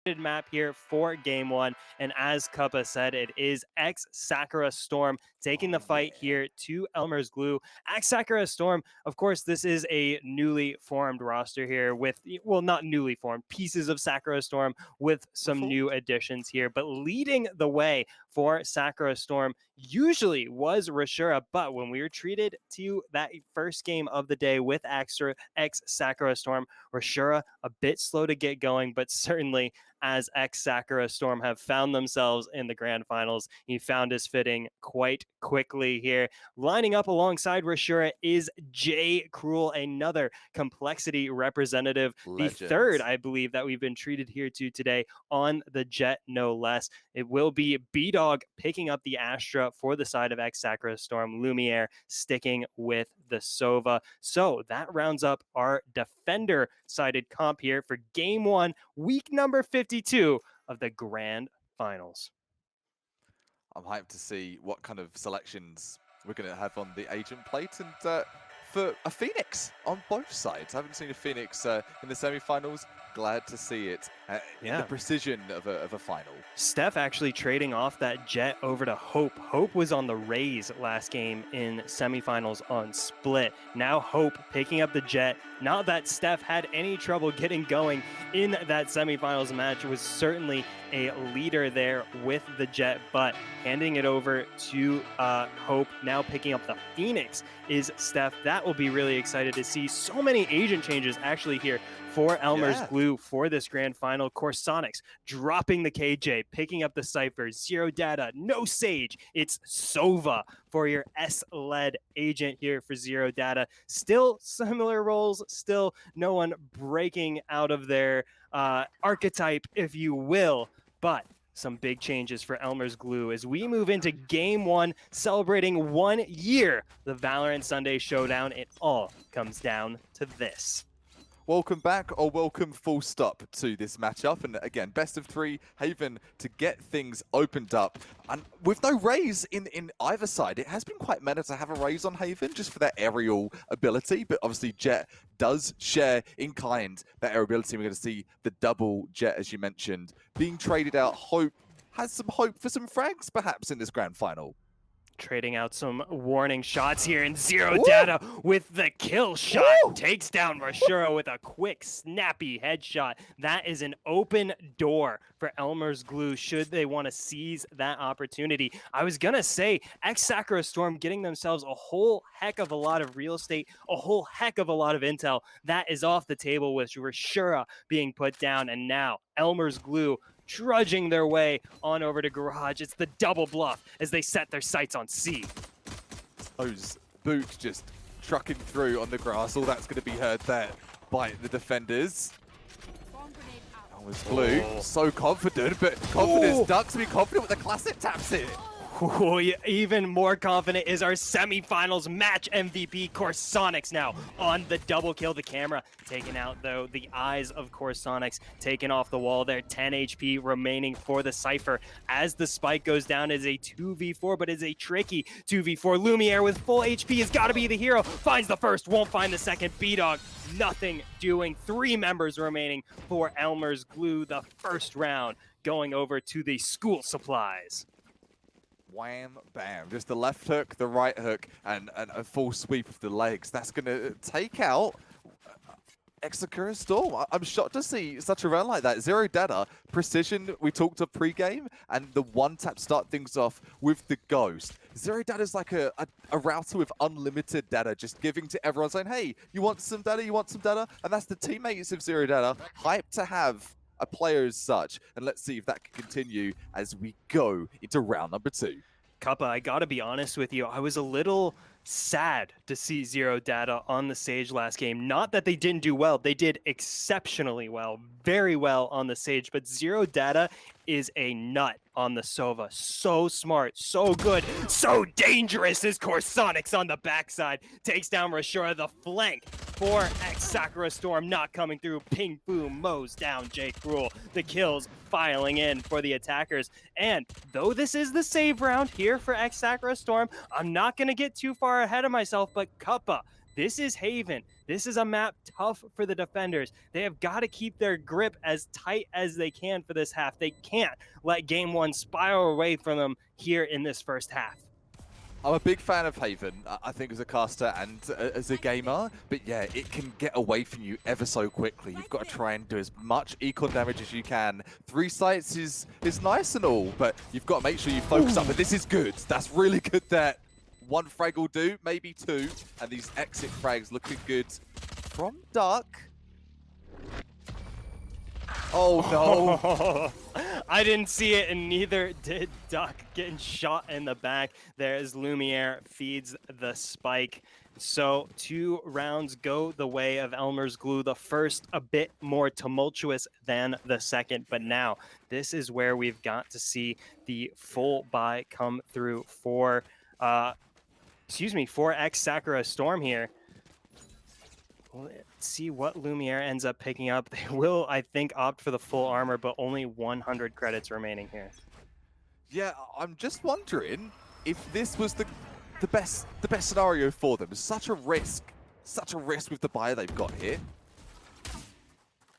map here for game one, and as Kuppa said, it is Ex-Sakura Storm taking the fight here to Elmer's Glue. Ex-Sakura Storm, of course, this is a newly formed roster here with, well, not newly formed, pieces of Sakura Storm with some new additions here, but leading the way for Sakura Storm usually was Rashura, but when we were treated to that first game of the day with Ex-Sakura Storm, Rashura a bit slow to get going, but certainly as Ex-Sakura Storm have found themselves in the grand finals. He found his fitting quite quickly here. Lining up alongside Rashura is Jay Cruel, another complexity representative. Legends. The third, I believe, that we've been treated here to today on the Jet, no less. It will be B-Dog picking up the Astra for the side of Ex-Sakura Storm, Lumiere sticking with the Sova. So that rounds up our defender-sided comp here for game one, week number 52 of the grand finals. I'm hyped to see what kind of selections we're going to have on the agent plate, and for a Phoenix on both sides. I haven't seen a Phoenix in the semi-finals. Glad to see it in the precision of a final. Steph actually trading off that Jet over to Hope. Hope was on the Rays last game in semifinals on Split. Now Hope picking up the Jet. Not that Steph had any trouble getting going in that semifinals match, was certainly a leader there with the Jet, but handing it over to Hope, now picking up the Phoenix is Steph. That will be really excited to see. So many agent changes actually here for Elmer's Glue for this grand final. Corsonics dropping the KJ, picking up the Cypher, Zero Data, no Sage. It's Sova for your S-led agent here for Zero Data. Still similar roles, still no one breaking out of their archetype, if you will, but some big changes for Elmer's Glue as we move into game one, celebrating 1 year, the Valorant Sunday Showdown. It all comes down to this. Welcome back, or welcome full stop to this matchup. And again, best of three, Haven to get things opened up. And with no raise in either side, it has been quite meta to have a raise on Haven just for their aerial ability. But obviously Jet does share in kind that aerial ability. We're going to see the double Jet, as you mentioned, being traded out. Hope has some hope for some frags perhaps in this grand final. Trading out some warning shots here, and Zero Data with the kill shot. Takes down Rashura with a quick, snappy headshot. That is an open door for Elmer's Glue should they want to seize that opportunity. I was going to say, Ex-Sakura Storm getting themselves a whole heck of a lot of real estate, a whole heck of a lot of intel. That is off the table with Rashura being put down, and now Elmer's Glue trudging their way on over to Garage. It's the double bluff as they set their sights on C. Those boots just trucking through on the grass. All that's going to be heard there by the defenders. Elmer's Glue, so confident, but confidence ducks. Be confident with the classic taps here. Even more confident is our semifinals match MVP, Corsonics, now on the double kill. The camera taken out, though. The eyes of Corsonics taken off the wall there. 10 HP remaining for the Cypher as the spike goes down. Is a 2v4, but is a tricky 2v4. Lumiere with full HP has got to be the hero. Finds the first, won't find the second. B-Dog, nothing doing. 3 members remaining for Elmer's Glue. The first round going over to the school supplies. Wham, bam. Just the left hook, the right hook, and a full sweep of the legs. That's going to take out Ex-Sakura Storm. I'm shocked to see such a run like that. Zero Data, precision, we talked of pre-game, and the one-tap start things off with the Ghost. Zero Data is like a router with unlimited data, just giving to everyone, saying, hey, you want some data, you want some data? And that's the teammates of Zero Data. Hyped to have a player as such, and let's see if that can continue as we go into round number 2. Kuppa, I gotta be honest with you, I was a little sad to see Zero Data on the Sage last game. Not that they didn't do well, they did exceptionally well, very well on the Sage, but Zero Data is a nut on the Sova. So smart, so good, so dangerous is Corsonics on the backside. Takes down Rashura, the flank for Ex-Sakura Storm not coming through. Ping boom, mows down Jay Cruel. The kills filing in for the attackers. And though this is the save round here for Ex-Sakura Storm, I'm not going to get too far ahead of myself, but Kuppa, This is Haven. This is a map tough for the defenders. They have got to keep their grip as tight as they can for this half. They can't let game one spiral away from them here in this first half. I'm a big fan of Haven, I think, as a caster and as a gamer, but yeah, it can get away from you ever so quickly. You've got to try and do as much econ damage as you can. 3 sites is nice and all, but you've got to make sure you focus up, but this is good. That's really good there. 1 frag will do, maybe 2, and these exit frags looking good from Duck. Oh no! I didn't see it, and neither did Duck, getting shot in the back there as Lumiere feeds the spike. So 2 rounds go the way of Elmerz Glue. The first a bit more tumultuous than the second, but now this is where we've got to see the full buy come through for for Ex-Sakura Storm here. Let's see what Lumiere ends up picking up. They will, I think, opt for the full armor, but only 100 credits remaining here. Yeah, I'm just wondering if this was the best scenario for them. Such a risk with the buy they've got here.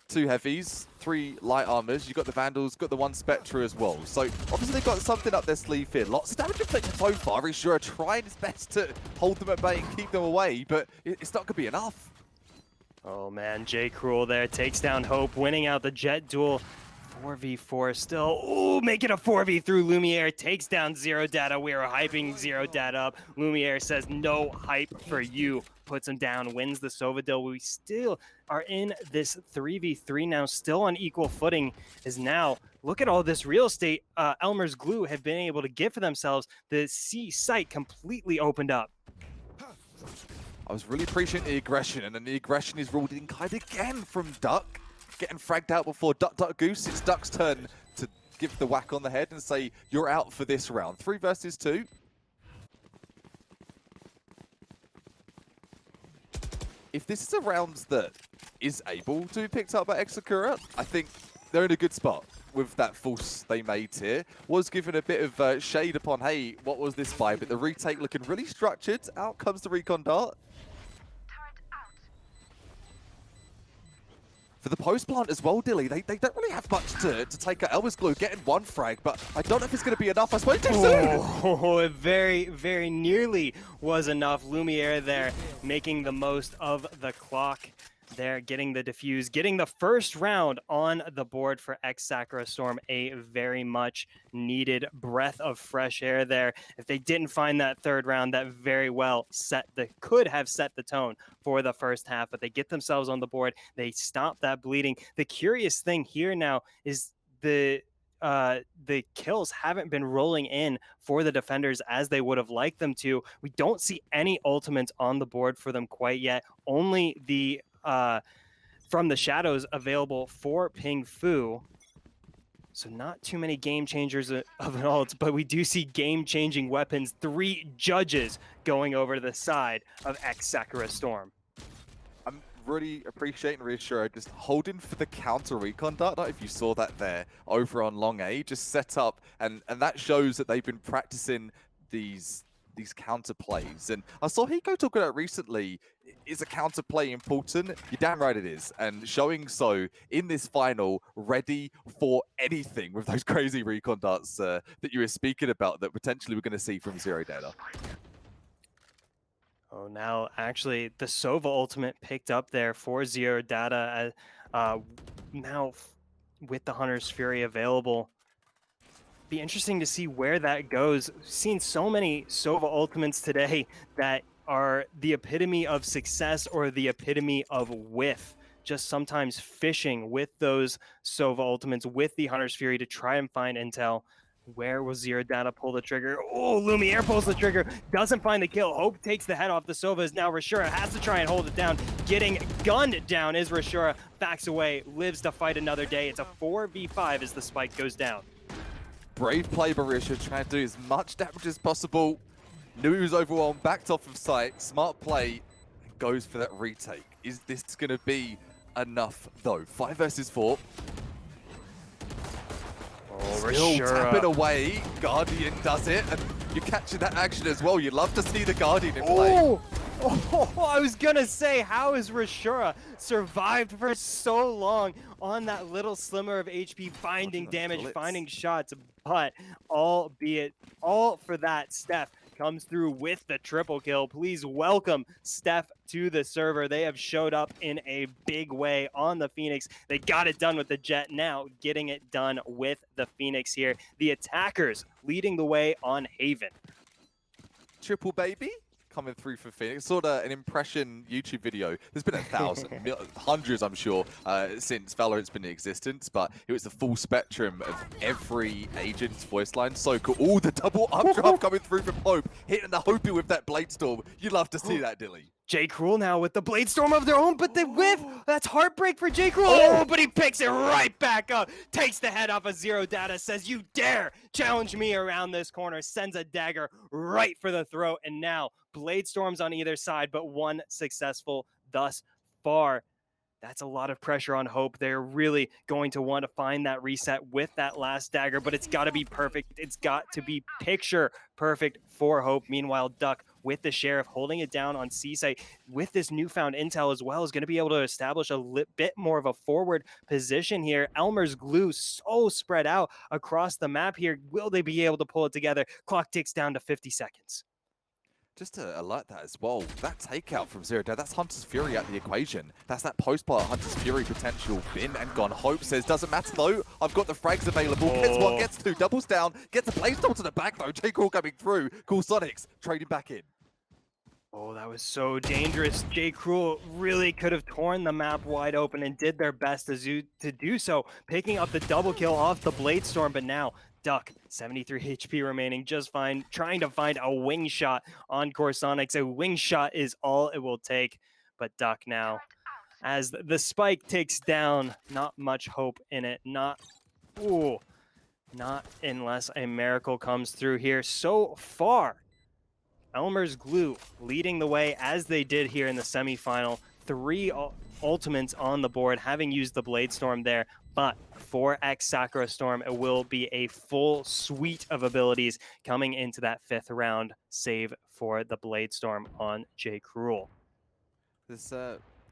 2 heavies, 3 light armors. You've got the Vandals, got the 1 Spectre as well. So obviously they've got something up their sleeve here. Lots of damage inflicted so far. Ishura trying his best to hold them at bay and keep them away, but it's not going to be enough. Oh man, J. Cruel there takes down Hope, winning out the Jet duel. 4v4 still. Ooh, make it a 4v through. Lumiere takes down Zero Data. We are hyping Zero Data up. Lumiere says no hype for you. Puts him down, wins the Sova deal. We still are in this 3v3 now, still on equal footing. Is now, look at all this real estate Elmerz Glue have been able to get for themselves. The C site completely opened up. I was really appreciating the aggression, and then the aggression is ruled in kind again from Duck. Getting fragged out before Duck Duck Goose. It's Duck's turn to give the whack on the head and say, you're out for this round. 3 versus 2. If this is a round that is able to be picked up by Ex-Sakura, I think they're in a good spot with that force they made here. Was given a bit of shade upon, hey, what was this by? But the retake looking really structured. Out comes the recon dart. For the post plant as well, Dilly, they don't really have much to take out. Elmerz Glue getting 1 frag, but I don't know if it's going to be enough. I suppose too soon. Oh, it very, very nearly was enough. Lumiere there making the most of the clock. There, getting the defuse, getting the first round on the board for Ex-Sakura Storm. A very much needed breath of fresh air there. If they didn't find that 3rd round, that very well could have set the tone for the first half, but they get themselves on the board. They stop that bleeding. The curious thing here now is the kills haven't been rolling in for the defenders as they would have liked them to. We don't see any ultimates on the board for them quite yet. Only the from the shadows available for Ping Fu. So not too many game changers of an ult, but we do see game-changing weapons. 3 judges going over to the side of Ex-Sakura Storm. I'm really appreciating Reassure just holding for the counter recon dart. If you saw that there over on Long A, just set up, and that shows that they've been practicing these counter plays. And I saw Hiko talking about recently, is a counter play important? You're damn right it is. And showing so in this final, ready for anything with those crazy recon darts that you were speaking about that potentially we're going to see from Zero Data. Oh, now actually the Sova ultimate picked up there for Zero Data. Now with the Hunter's Fury available, be interesting to see where that goes. We've seen so many Sova ultimates today that are the epitome of success or the epitome of whiff. Just sometimes fishing with those Sova ultimates with the Hunter's Fury to try and find intel. Where will Zero Data pull the trigger? Oh, Lumiere pulls the trigger, doesn't find the kill. Hope takes the head off the Sova. Is now Rashura has to try and hold it down. Getting gunned down is Rashura. Backs away, lives to fight another day. It's a 4v5 as the spike goes down. Brave play, Barisha, trying to do as much damage as possible. Knew he was overwhelmed, backed off of sight. Smart play, and goes for that retake. Is this going to be enough, though? 5 versus 4. Oh, Still tapping away. Guardian does it, and you're catching that action as well. You'd love to see the Guardian in play. Oh, I was gonna say, how has Rashura survived for so long on that little slimmer of HP, finding damage, finding shots, but albeit all for that, Steph comes through with the triple kill. Please welcome Steph to the server. They have showed up in a big way on the Phoenix. They got it done with the Jet, now getting it done with the Phoenix here. The attackers leading the way on Haven. Triple baby coming through for Phoenix. Sort of an impression YouTube video. There's been 1,000, hundreds, I'm sure, since Valorant's been in existence, but it was the full spectrum of every agent's voice line. So cool. Oh, the double updraft coming through from Hope, hitting the Hopey with that Blade Storm. You'd love to see that, Dilly. J. Cruel now with the Blade Storm of their own, but the whiff, that's heartbreak for J. Cruel. Oh, but he picks it right back up, takes the head off of Zero Data, says, you dare challenge me around this corner, sends a dagger right for the throat, and now Blade Storms on either side, but one successful thus far. That's a lot of pressure on Hope. They're really going to want to find that reset with that last dagger, but it's got to be perfect. It's got to be picture perfect for Hope. Meanwhile, Duck with the Sheriff holding it down on C-Site with this newfound intel as well is going to be able to establish a bit more of a forward position here. Elmer's glue so spread out across the map here. Will they be able to pull it together? Clock ticks down to 50 seconds. Just to alert that as well, that takeout from Zero Dad, that's Hunter's Fury at the equation. That's that post-part Hunter's Fury potential been and gone. Hope says, doesn't matter though, I've got the frags available. Gets one, gets two, doubles down, gets the play stop to the back though. J. Cruel coming through. Cool Sonics trading back in. Oh, that was so dangerous. J. Cruel really could have torn the map wide open and did their best to do so, picking up the double kill off the Blade Storm, but now Duck, 73 HP remaining, just fine, trying to find a wing shot on Corsonics. A wing shot is all it will take, but Duck now, as the spike takes down, not much hope in it. Not unless a miracle comes through here. So far, Elmer's glue leading the way as they did here in the semifinal. 3 ultimates on the board, having used the Blade Storm there. But for Ex-Sakura Storm, it will be a full suite of abilities coming into that 5th round, save for the Blade Storm on J. Cruel. There's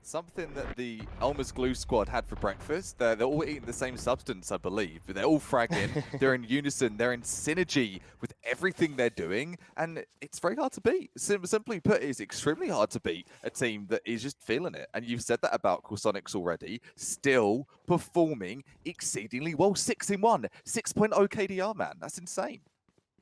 something that the Elmer's Glue squad had for breakfast. They're all eating the same substance, I believe. But they're all fragging. They're in unison. They're in synergy with everything they're doing. And it's very hard to beat. Simply put, it's extremely hard to beat a team that is just feeling it. And you've said that about Corsonics already. Still performing exceedingly well. 6-in-1. 6.0 KDR, man. That's insane.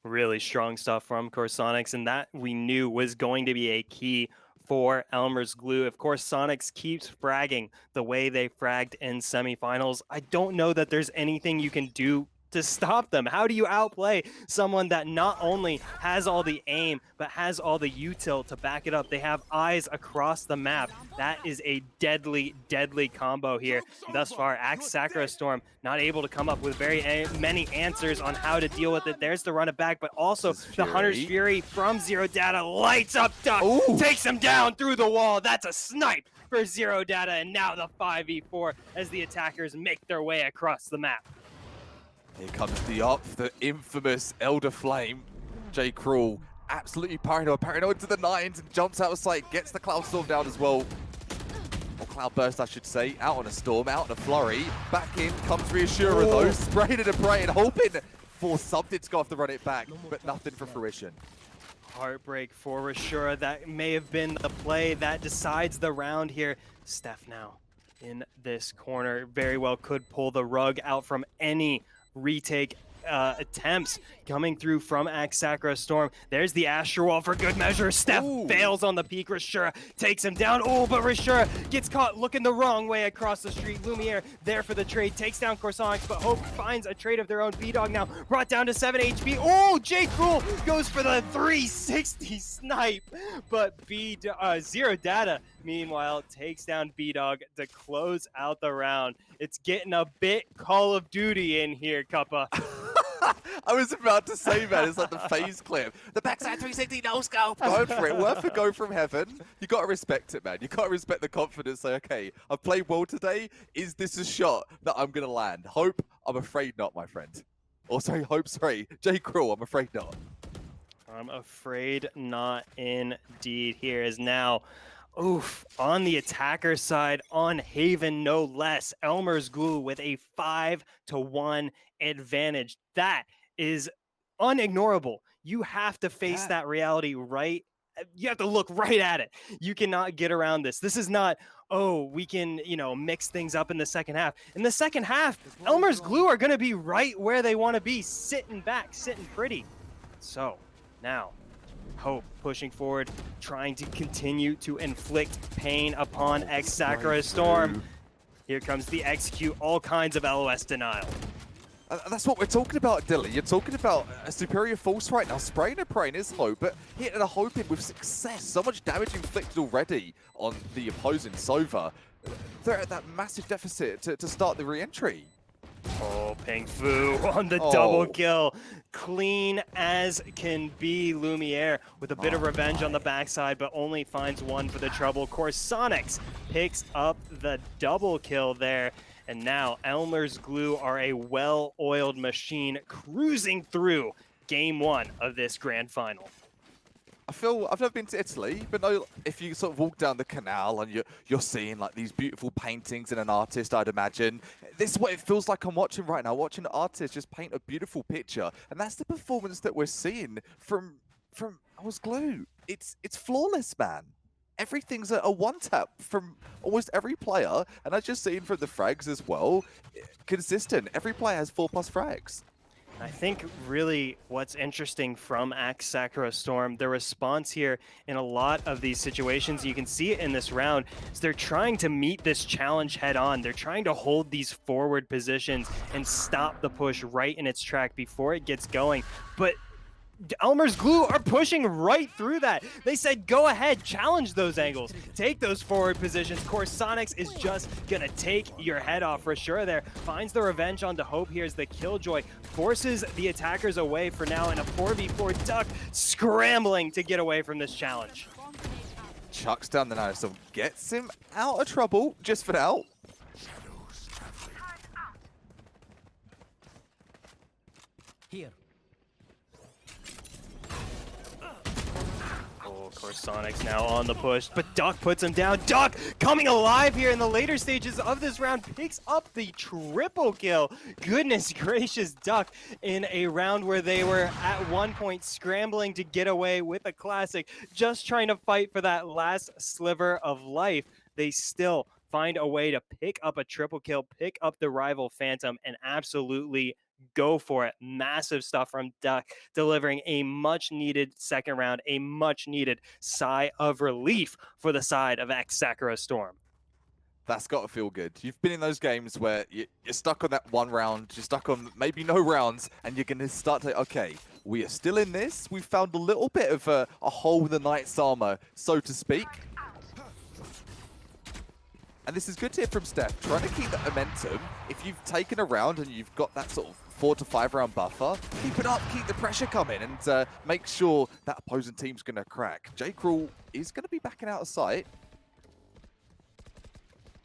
Really strong stuff from Corsonics. And that we knew was going to be a key for Elmer's glue. Of course, Sonics keeps fragging the way they fragged in semifinals. I don't know that there's anything you can do to stop them. How do you outplay someone that not only has all the aim, but has all the util to back it up? They have eyes across the map. That is a deadly, deadly combo here. Thus far, Ex-Sakura Storm not able to come up with very many answers on how to deal with it. There's the run it back, but also the Hunter's Fury from Zero Data lights up Duck, takes him down through the wall. That's a snipe for Zero Data, and now the 5v4 as the attackers make their way across the map. Here comes the infamous Elder Flame. J. Cruel, absolutely paranoid to the 9s, and jumps out of sight, gets the Cloud Storm down as well. Or Cloud Burst, I should say. Out on a Storm, out on a Flurry. Back in comes Reassurer though, spraying and praying, hoping for something to go off to run it back, but nothing for fruition. Heartbreak for Rashura. That may have been the play that decides the round here. Steph now in this corner very well could pull the rug out from any retake attempts coming through from Ex-Sakura Storm. There's the Astro Wall for good measure. Steph fails on the peak. Rashura takes him down. Oh, but Rashura gets caught looking the wrong way across the street. Lumiere there for the trade. Takes down Corsonics, but Hope finds a trade of their own. B-Dog now brought down to 7 HP. Oh, J. Cruel goes for the 360 snipe, but Zero Data, meanwhile, takes down B-Dog to close out the round. It's getting a bit Call of Duty in here, Cuppa. I was about to say, man, it's like the phase clip. The backside 360 no scope. Going for it. Worth a go from heaven. You got to respect it, man. You got to respect the confidence. Say, okay, I've played well today. Is this a shot that I'm going to land? Hope, I'm afraid not, my friend. Or sorry, Hope, sorry. J. Cruel, I'm afraid not. I'm afraid not indeed. Here is now, oof, on the attacker side, on Haven no less. Elmerz Glue with a 5-1 advantage. That is unignorable. You have to face that reality right. You have to look right at it. You cannot get around this. This is not, oh, we can, mix things up in the second half. In the second half, Elmerz Glue are going to be right where they want to be, sitting back, sitting pretty. So now, Hope pushing forward, trying to continue to inflict pain upon Ex-Sakura Storm. Here comes the execute, all kinds of LOS denial. That's what we're talking about, Dilly. You're talking about a superior force right now. Spraying and praying is Hope, but hitting a Hope in with success. So much damage inflicted already on the opposing Sova. They're at that massive deficit to start the re-entry. Oh, Ping Fu on the double kill. Clean as can be. Lumiere with a bit of revenge on the backside, but only finds one for the trouble. Corsonix picks up the double kill there. And now Elmerz Glue are a well-oiled machine cruising through game one of this grand final. I've never been to Italy, but no, if you sort of walk down the canal and you're seeing like these beautiful paintings and an artist, I'd imagine. This is what it feels like I'm watching right now, watching an artist just paint a beautiful picture. And that's the performance that we're seeing from Elmerz Glue. It's flawless, man. Everything's a one-tap from almost every player, and I just seen from the frags as well, consistent. Every player has 4+ frags. I think really what's interesting from Ex-Sakura Storm, the response here in a lot of these situations, you can see it in this round, is they're trying to meet this challenge head on. They're trying to hold these forward positions and stop the push right in its track before it gets going. But Elmerz Glue are pushing right through that. They said, go ahead, challenge those angles, take those forward positions. Corsonix is just gonna take your head off for sure there. Finds the revenge onto Hope here as the Killjoy forces the attackers away for now in a 4v4. Duck scrambling to get away from this challenge. Chucks down the knife, so gets him out of trouble just for now. Here. Corsonix now on the push, but Duck puts him down. Duck coming alive here in the later stages of this round, picks up the triple kill. Goodness gracious, Duck in a round where they were at one point scrambling to get away with a classic, just trying to fight for that last sliver of life. They still find a way to pick up a triple kill, pick up the rival Phantom, and absolutely go for it. Massive stuff from Duck, delivering a much-needed second round, a much-needed sigh of relief for the side of Ex-Sakura Storm. That's got to feel good. You've been in those games where you're stuck on that one round, you're stuck on maybe no rounds, and you're going to start to, okay, we are still in this. We've found a little bit of a hole in the knight's armor, so to speak. And this is good to hear from Steph, trying to keep that momentum. If you've taken a round and you've got that sort of 4 to 5 round buffer, keep it up, keep the pressure coming, and make sure that opposing team's going to crack. J-Crawl is going to be backing out of sight.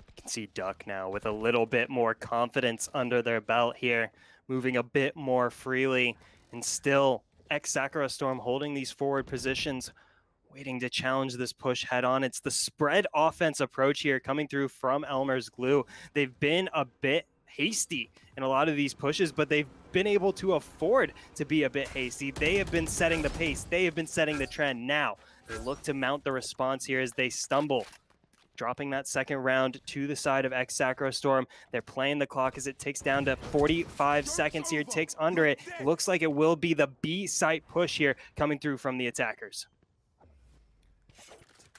You can see Duck now with a little bit more confidence under their belt here, moving a bit more freely, and still Ex-Sakura Storm holding these forward positions, waiting to challenge this push head on. It's the spread offense approach here coming through from Elmerz Glue. They've been a bit hasty in a lot of these pushes, but they've been able to afford to be a bit hasty. They have been setting the pace. They have been setting the trend. Now they look to mount the response here as they stumble, dropping that second round to the side of Ex-Sakura Storm. They're playing the clock as it ticks down to 45 seconds here. Ticks under it. Looks like it will be the B site push here coming through from the attackers.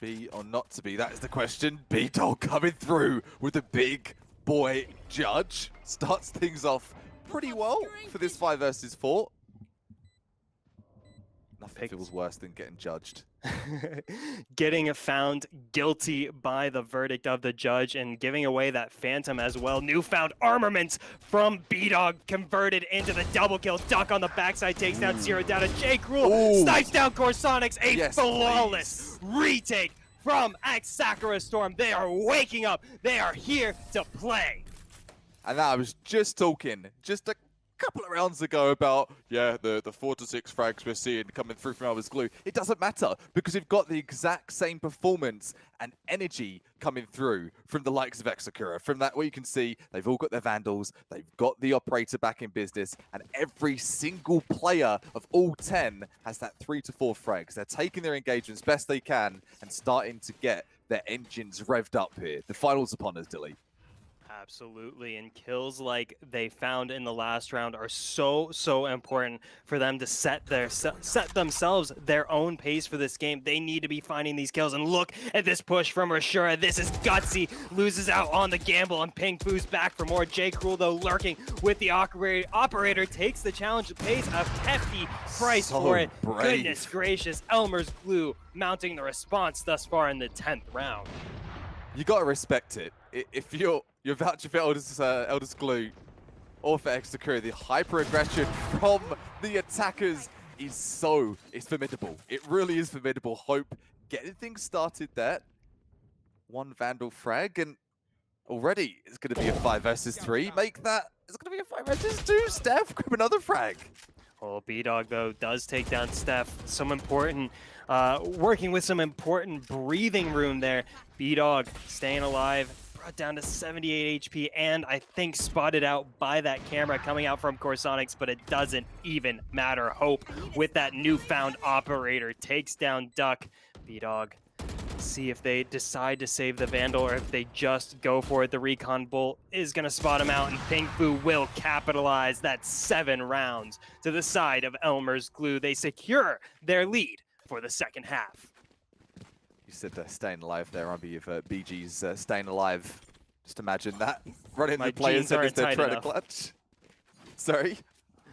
Be or not to be, that is the question. B-Dog coming through with a big boy judge. Starts things off pretty well for this 5 versus 4. Nothing feels worse than getting judged. Getting found guilty by the verdict of the judge and giving away that Phantom as well. Newfound armaments from B-Dog converted into the double kill. Duck on the backside takes down Zero down to J-Crawl. Snipes down Corsonix. A flawless retake from Ex-Sakura Storm. They are waking up. They are here to play. And that I was just talking just a couple of rounds ago about, yeah, the 4 to 6 frags we're seeing coming through from Elmerz Glue. It doesn't matter because we've got the exact same performance and energy coming through from the likes of Ex-Sakura. From that, where you can see they've all got their Vandals, they've got the Operator back in business, and every single player of all 10 has that 3 to 4 frags. They're taking their engagements best they can and starting to get their engines revved up here. The finals upon us, Dilly. Absolutely, and kills like they found in the last round are so important for them to set themselves their own pace for this game. They need to be finding these kills, and look at this push from Rashura. This is gutsy, loses out on the gamble, and Ping Fu's back for more. J. Cruel though lurking with the operator takes the challenge, pays a hefty price for it. Brave. Goodness gracious, Elmerz Glue mounting the response thus far in the 10th round. You gotta respect it. If you're vouching for Elmerz Glue or for Ex-Sakura, the hyper-aggression from the attackers is it's formidable. It really is formidable. Hope getting things started there. One Vandal frag, and already it's going to be a 5 versus 3. Make that, it's going to be a 5 versus 2. Steph, grab another frag. Well, B-Dog, though, does take down Steph. Some important, working with some important breathing room there. B-Dog staying alive, brought down to 78 HP, and I think spotted out by that camera coming out from Corsonics, but it doesn't even matter. Hope, with that newfound operator, takes down Duck. B-Dog, see if they decide to save the Vandal or if they just go for it. The Recon Bolt is going to spot him out, and Ping Fu will capitalize that 7 rounds to the side of Elmerz Glue. They secure their lead for the second half. You said they're staying alive there, Rumby, of BG's staying alive. Just imagine that. Running the players in as they're trying to clutch. Sorry?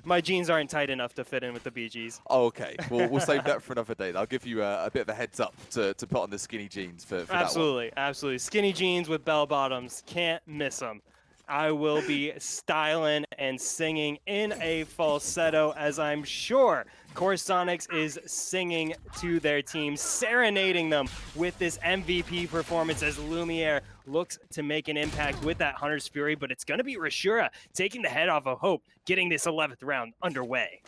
My jeans aren't tight enough to fit in with the BGs. Oh, okay. We'll save that for another day. I'll give you a bit of a heads up to put on the skinny jeans for Absolutely, that one. absolutely. Skinny jeans with bell bottoms. Can't miss them. I will be styling and singing in a falsetto, as I'm sure Corsonics is singing to their team, serenading them with this MVP performance as Lumiere looks to make an impact with that Hunter's Fury, but it's going to be Rashura taking the head off of Hope, getting this 11th round underway.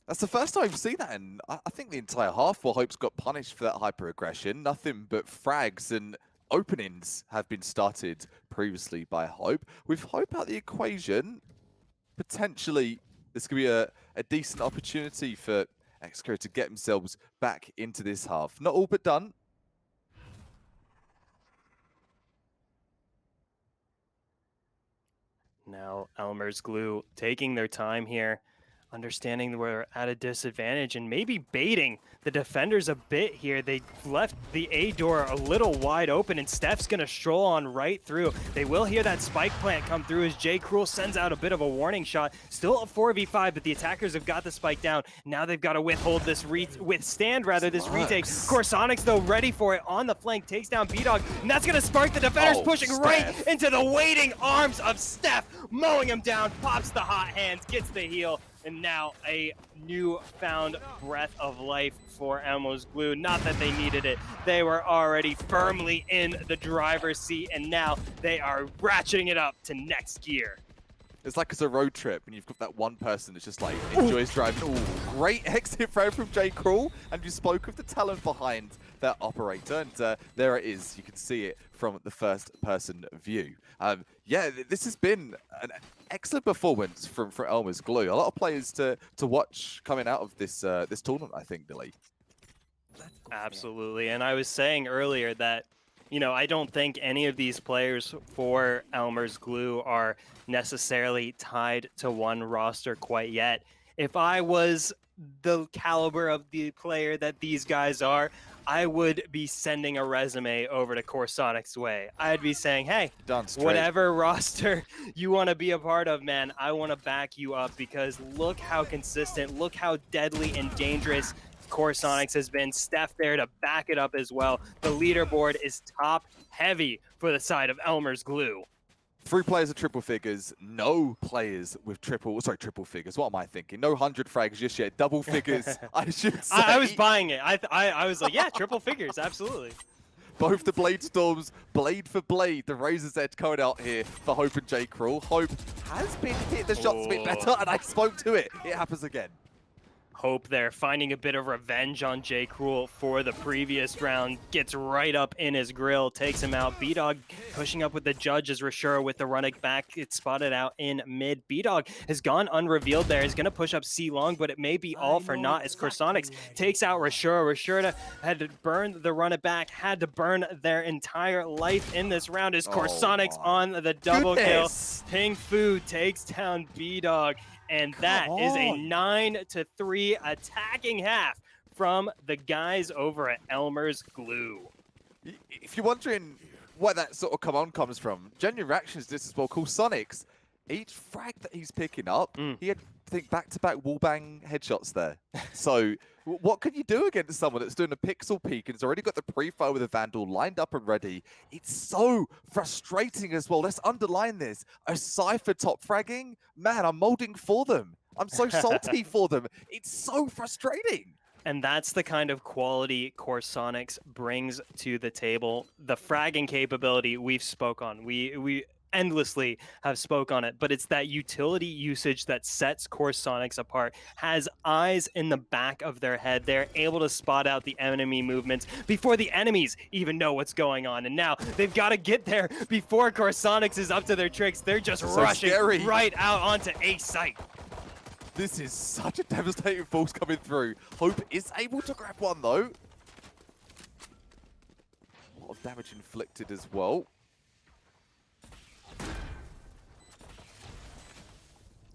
That's the first time I've seen that in, I think, the entire half where Hope's got punished for that hyper-aggression. Nothing but frags and openings have been started previously by Hope. With Hope out the equation, potentially this could be a decent opportunity for Ex-Sakura to get themselves back into this half. Not all but done. Now Elmerz Glue taking their time here, understanding we're at a disadvantage and maybe baiting the defenders a bit here. They left the A door a little wide open, and Steph's going to stroll on right through. They will hear that spike plant come through as J. Cruel sends out a bit of a warning shot. Still a 4v5, but the attackers have got the spike down. Now they've got to withstand this retake. Corsonics, though, ready for it on the flank, takes down B-Dog, and that's going to spark the defenders pushing right into the waiting arms of Steph, mowing him down, pops the hot hands, gets the heal. And now a newfound breath of life for Elmerz Glue. Not that they needed it. They were already firmly in the driver's seat, and now they are ratcheting it up to next gear. It's like it's a road trip, and you've got that one person that just like enjoys driving. Ooh, great exit throw from J. Cruel, and you spoke of the talent behind that operator, and there it is. You can see it from the first-person view. Yeah, this has been an excellent performance from Elmerz Glue. A lot of players to watch coming out of this this tournament, I think, Billy. Absolutely, and I was saying earlier that, you know, I don't think any of these players for Elmerz Glue are necessarily tied to one roster quite yet. If I was the caliber of the player that these guys are, I would be sending a resume over to Corsonics' way. I'd be saying, hey, whatever roster you want to be a part of, man, I want to back you up, because look how consistent, look how deadly and dangerous Corsonics has been. Steph there to back it up as well. The leaderboard is top heavy for the side of Elmerz Glue. 3 players of triple figures, no players with triple figures. What am I thinking? No 100 frags just yet. Double figures, I should say. I was buying it. I was like, yeah, triple figures, absolutely. Both the Blade Storms, blade for blade. The Razor's Edge coming out here for Hope and J. Cruel. Hope has been hit the shots a bit better, and I spoke to it. It happens again. Hope there finding a bit of revenge on J. Cruel for the previous round. Gets right up in his grill, takes him out. B-Dog pushing up with the judge as Rashura with the running back. It's spotted out in mid. B-Dog has gone unrevealed there. He's going to push up C-Long, but it may be all for naught as Corsonics takes out Rashura. Rashura had to burn the run it back, had to burn their entire life in this round as Corsonics on the double kill. Ping Fu takes down B-Dog. And that is a 9-3 attacking half from the guys over at Elmerz Glue. If you're wondering where that sort of comes from, genuine reactions to this as well. Corsonics, each frag that he's picking up, he had, I think, back-to-back wallbang headshots there. So what can you do against someone that's doing a pixel peek and has already got the pre-fire with a Vandal lined up and ready? It's so frustrating as well. Let's underline this. A Cypher top fragging? Man, I'm molding for them. I'm so salty for them. It's so frustrating. And that's the kind of quality Corsonics brings to the table. The fragging capability we've spoke on. We endlessly have spoke on it, but it's that utility usage that sets Corsonics apart. Has eyes in the back of their head. They're able to spot out the enemy movements before the enemies even know what's going on. And now they've got to get there before Corsonics is up to their tricks. They're just rushing right out onto A site. This is such a devastating force coming through. Hope is able to grab one though. A lot of damage inflicted as well.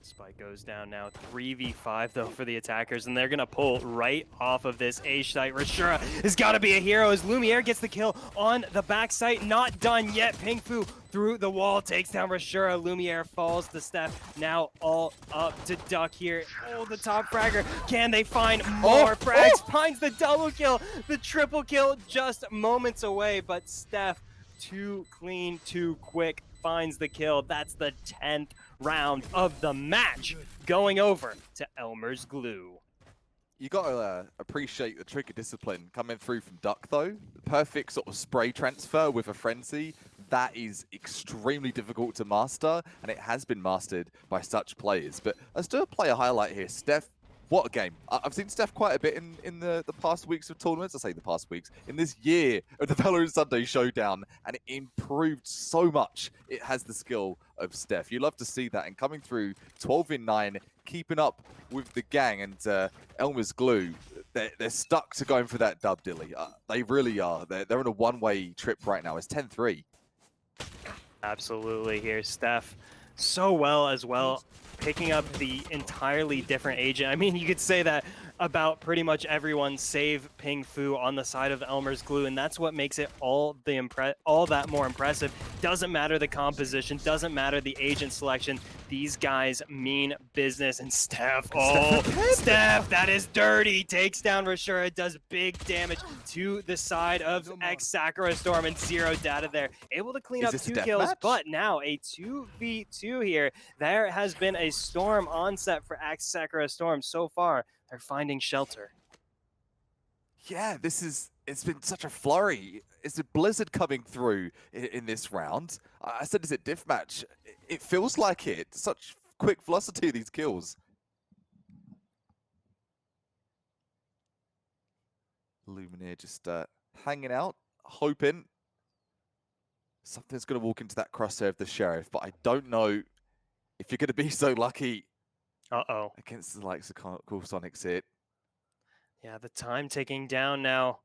Spike goes down now. 3v5 though for the attackers, and they're gonna pull right off of this A site. Rashura has got to be a hero as Lumiere gets the kill on the back site. Not done yet. Ping Fu through the wall takes down Rashura. Lumiere falls to Steph. Now all up to Duck here. Oh, the top fragger. Can they find more frags? Finds the double kill, the triple kill just moments away, but Steph too clean, too quick. Finds the kill. That's the 10th round of the match going over to Elmerz Glue. You got to appreciate the trigger discipline coming through from Duck though. The perfect sort of spray transfer with a frenzy. That is extremely difficult to master, and it has been mastered by such players. But let's do a player highlight here. Steph, what a game. I've seen Steph quite a bit in the past weeks of tournaments. I say the past weeks. In this year of the Valorant Sunday Showdown, and it improved so much. It has the skill of Steph. You love to see that. And coming through 12-9, keeping up with the gang, and Elmerz Glue, they're stuck to going for that dub, Dilly. They really are. They're on a one-way trip right now. It's 10-3. Absolutely here, Steph. So well as well. Picking up the entirely different agent. I mean, you could say that about pretty much everyone save Ping Fu on the side of Elmerz Glue, and that's what makes it all that more impressive. Doesn't matter the composition, doesn't matter the agent selection. These guys mean business. And Steph, Steph, that is dirty. Takes down Rashura, does big damage to the side of Ex-Sakura Storm, and 0 data there. Able to clean up 2 kills, but now a 2v2 here. There has been a Storm onset for Ex-Sakura Storm. So far, they're finding shelter. Yeah, it's been such a flurry. It's a blizzard coming through in this round. I said, is it diff match? It feels like it. Such quick velocity, these kills. Lumiere just hanging out, hoping something's going to walk into that crosshair of the Sheriff, but I don't know if you're going to be so lucky against the likes of Corsonics here. Yeah, the time ticking down now.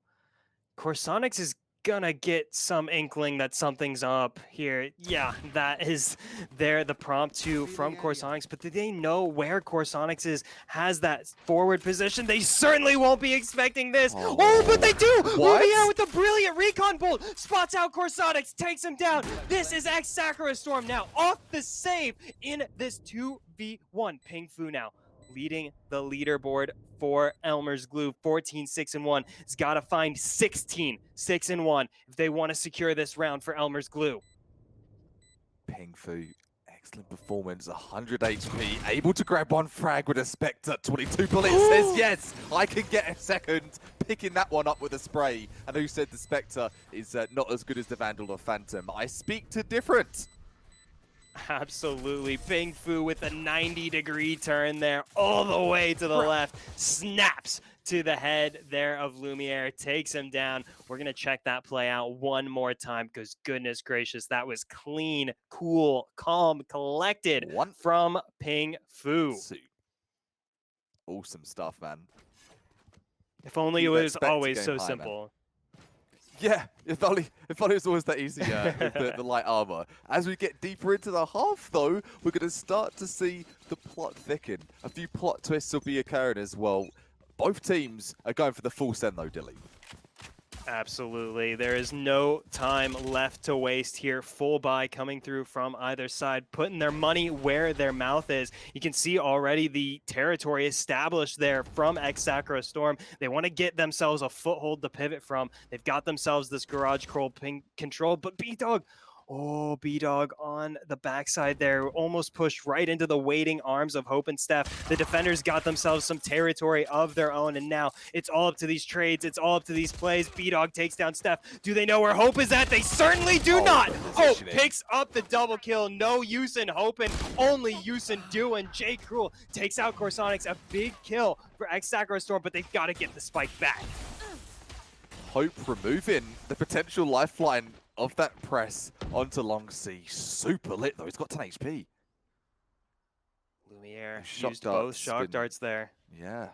Corsonics is gonna get some inkling that something's up here. Yeah, that is there, the prompt from Corsonics, but do they know where Corsonics has that forward position? They certainly won't be expecting this. Oh, but they do! Lumiere with the brilliant recon bolt spots out Corsonics, takes him down. This is Ex-Sakura Storm now off the save in this 2v1. Ping Fu now leading the leaderboard for Elmerz Glue. 14-6-1. It's got to find 16-6-1 if they want to secure this round for Elmerz Glue. Ping Fu, excellent performance, 100 HP, able to grab one frag with a Spectre. 22 bullets says yes, I can get a second. picking that one up with a spray. And who said the Spectre is not as good as the Vandal or Phantom? I speak to different. Absolutely. Ping Fu with a 90-degree turn there all the way to the left. Snaps to the head there of Lumiere. Takes him down. We're going to check that play out one more time because goodness gracious, that was clean, cool, calm, collected from Ping Fu. Awesome stuff, man. If only it was always so simple. Man. Yeah, if only it was always that easy with the light armor. As we get deeper into the half, though, we're going to start to see the plot thicken. A few plot twists will be occurring as well. Both teams are going for the full send, though, Dilly. Absolutely. There is no time left to waste here. Full buy coming through from either side, putting their money where their mouth is. You can see already the territory established there from Ex-Sakura Storm. They want to get themselves a foothold to pivot from. They've got themselves this garage crawl ping control, but B-Dog, oh, B-Dog on the backside there, almost pushed right into the waiting arms of Hope and Steph. The defenders got themselves some territory of their own, and now it's all up to these trades. It's all up to these plays. B-Dog takes down Steph. Do they know where Hope is at? They certainly do not. Hope picks up the double kill. No use in hoping, only use in doing. J. Cruel takes out Corsonics. A big kill for Ex-Sakura Storm, but they've got to get the spike back. Hope removing the potential lifeline of that press onto Long C. Super lit, though. He's got 10 HP. Lumiere used both shock darts there. Yeah.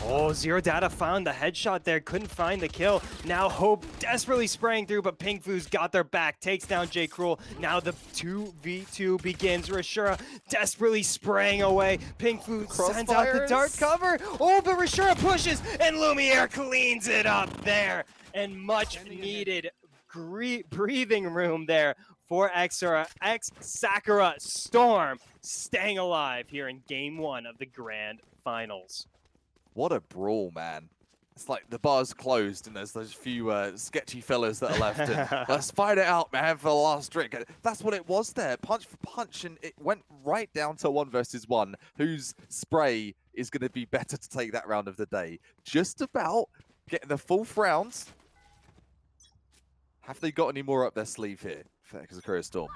Oh, Zero Data found the headshot there. Couldn't find the kill. Now Hope desperately spraying through, but Ping Fu's got their back. Takes down J. Cruel. Now the 2v2 begins. Rashura desperately spraying away. Ping Fu sends out the dart cover. Oh, but Rashura pushes, and Lumiere cleans it up there. And much needed breathing room there for Ex-Sakura Storm, staying alive here in Game 1 of the Grand Finals. What a brawl, man. It's like the bar's closed and there's those few sketchy fellas that are left. And let's fight it out, man, for the last drink. That's what it was there. Punch for punch, and it went right down to 1 versus 1. Whose spray is going to be better to take that round of the day? Just about getting the 4th round. Have they got any more up their sleeve here for Ex-Sakura Storm?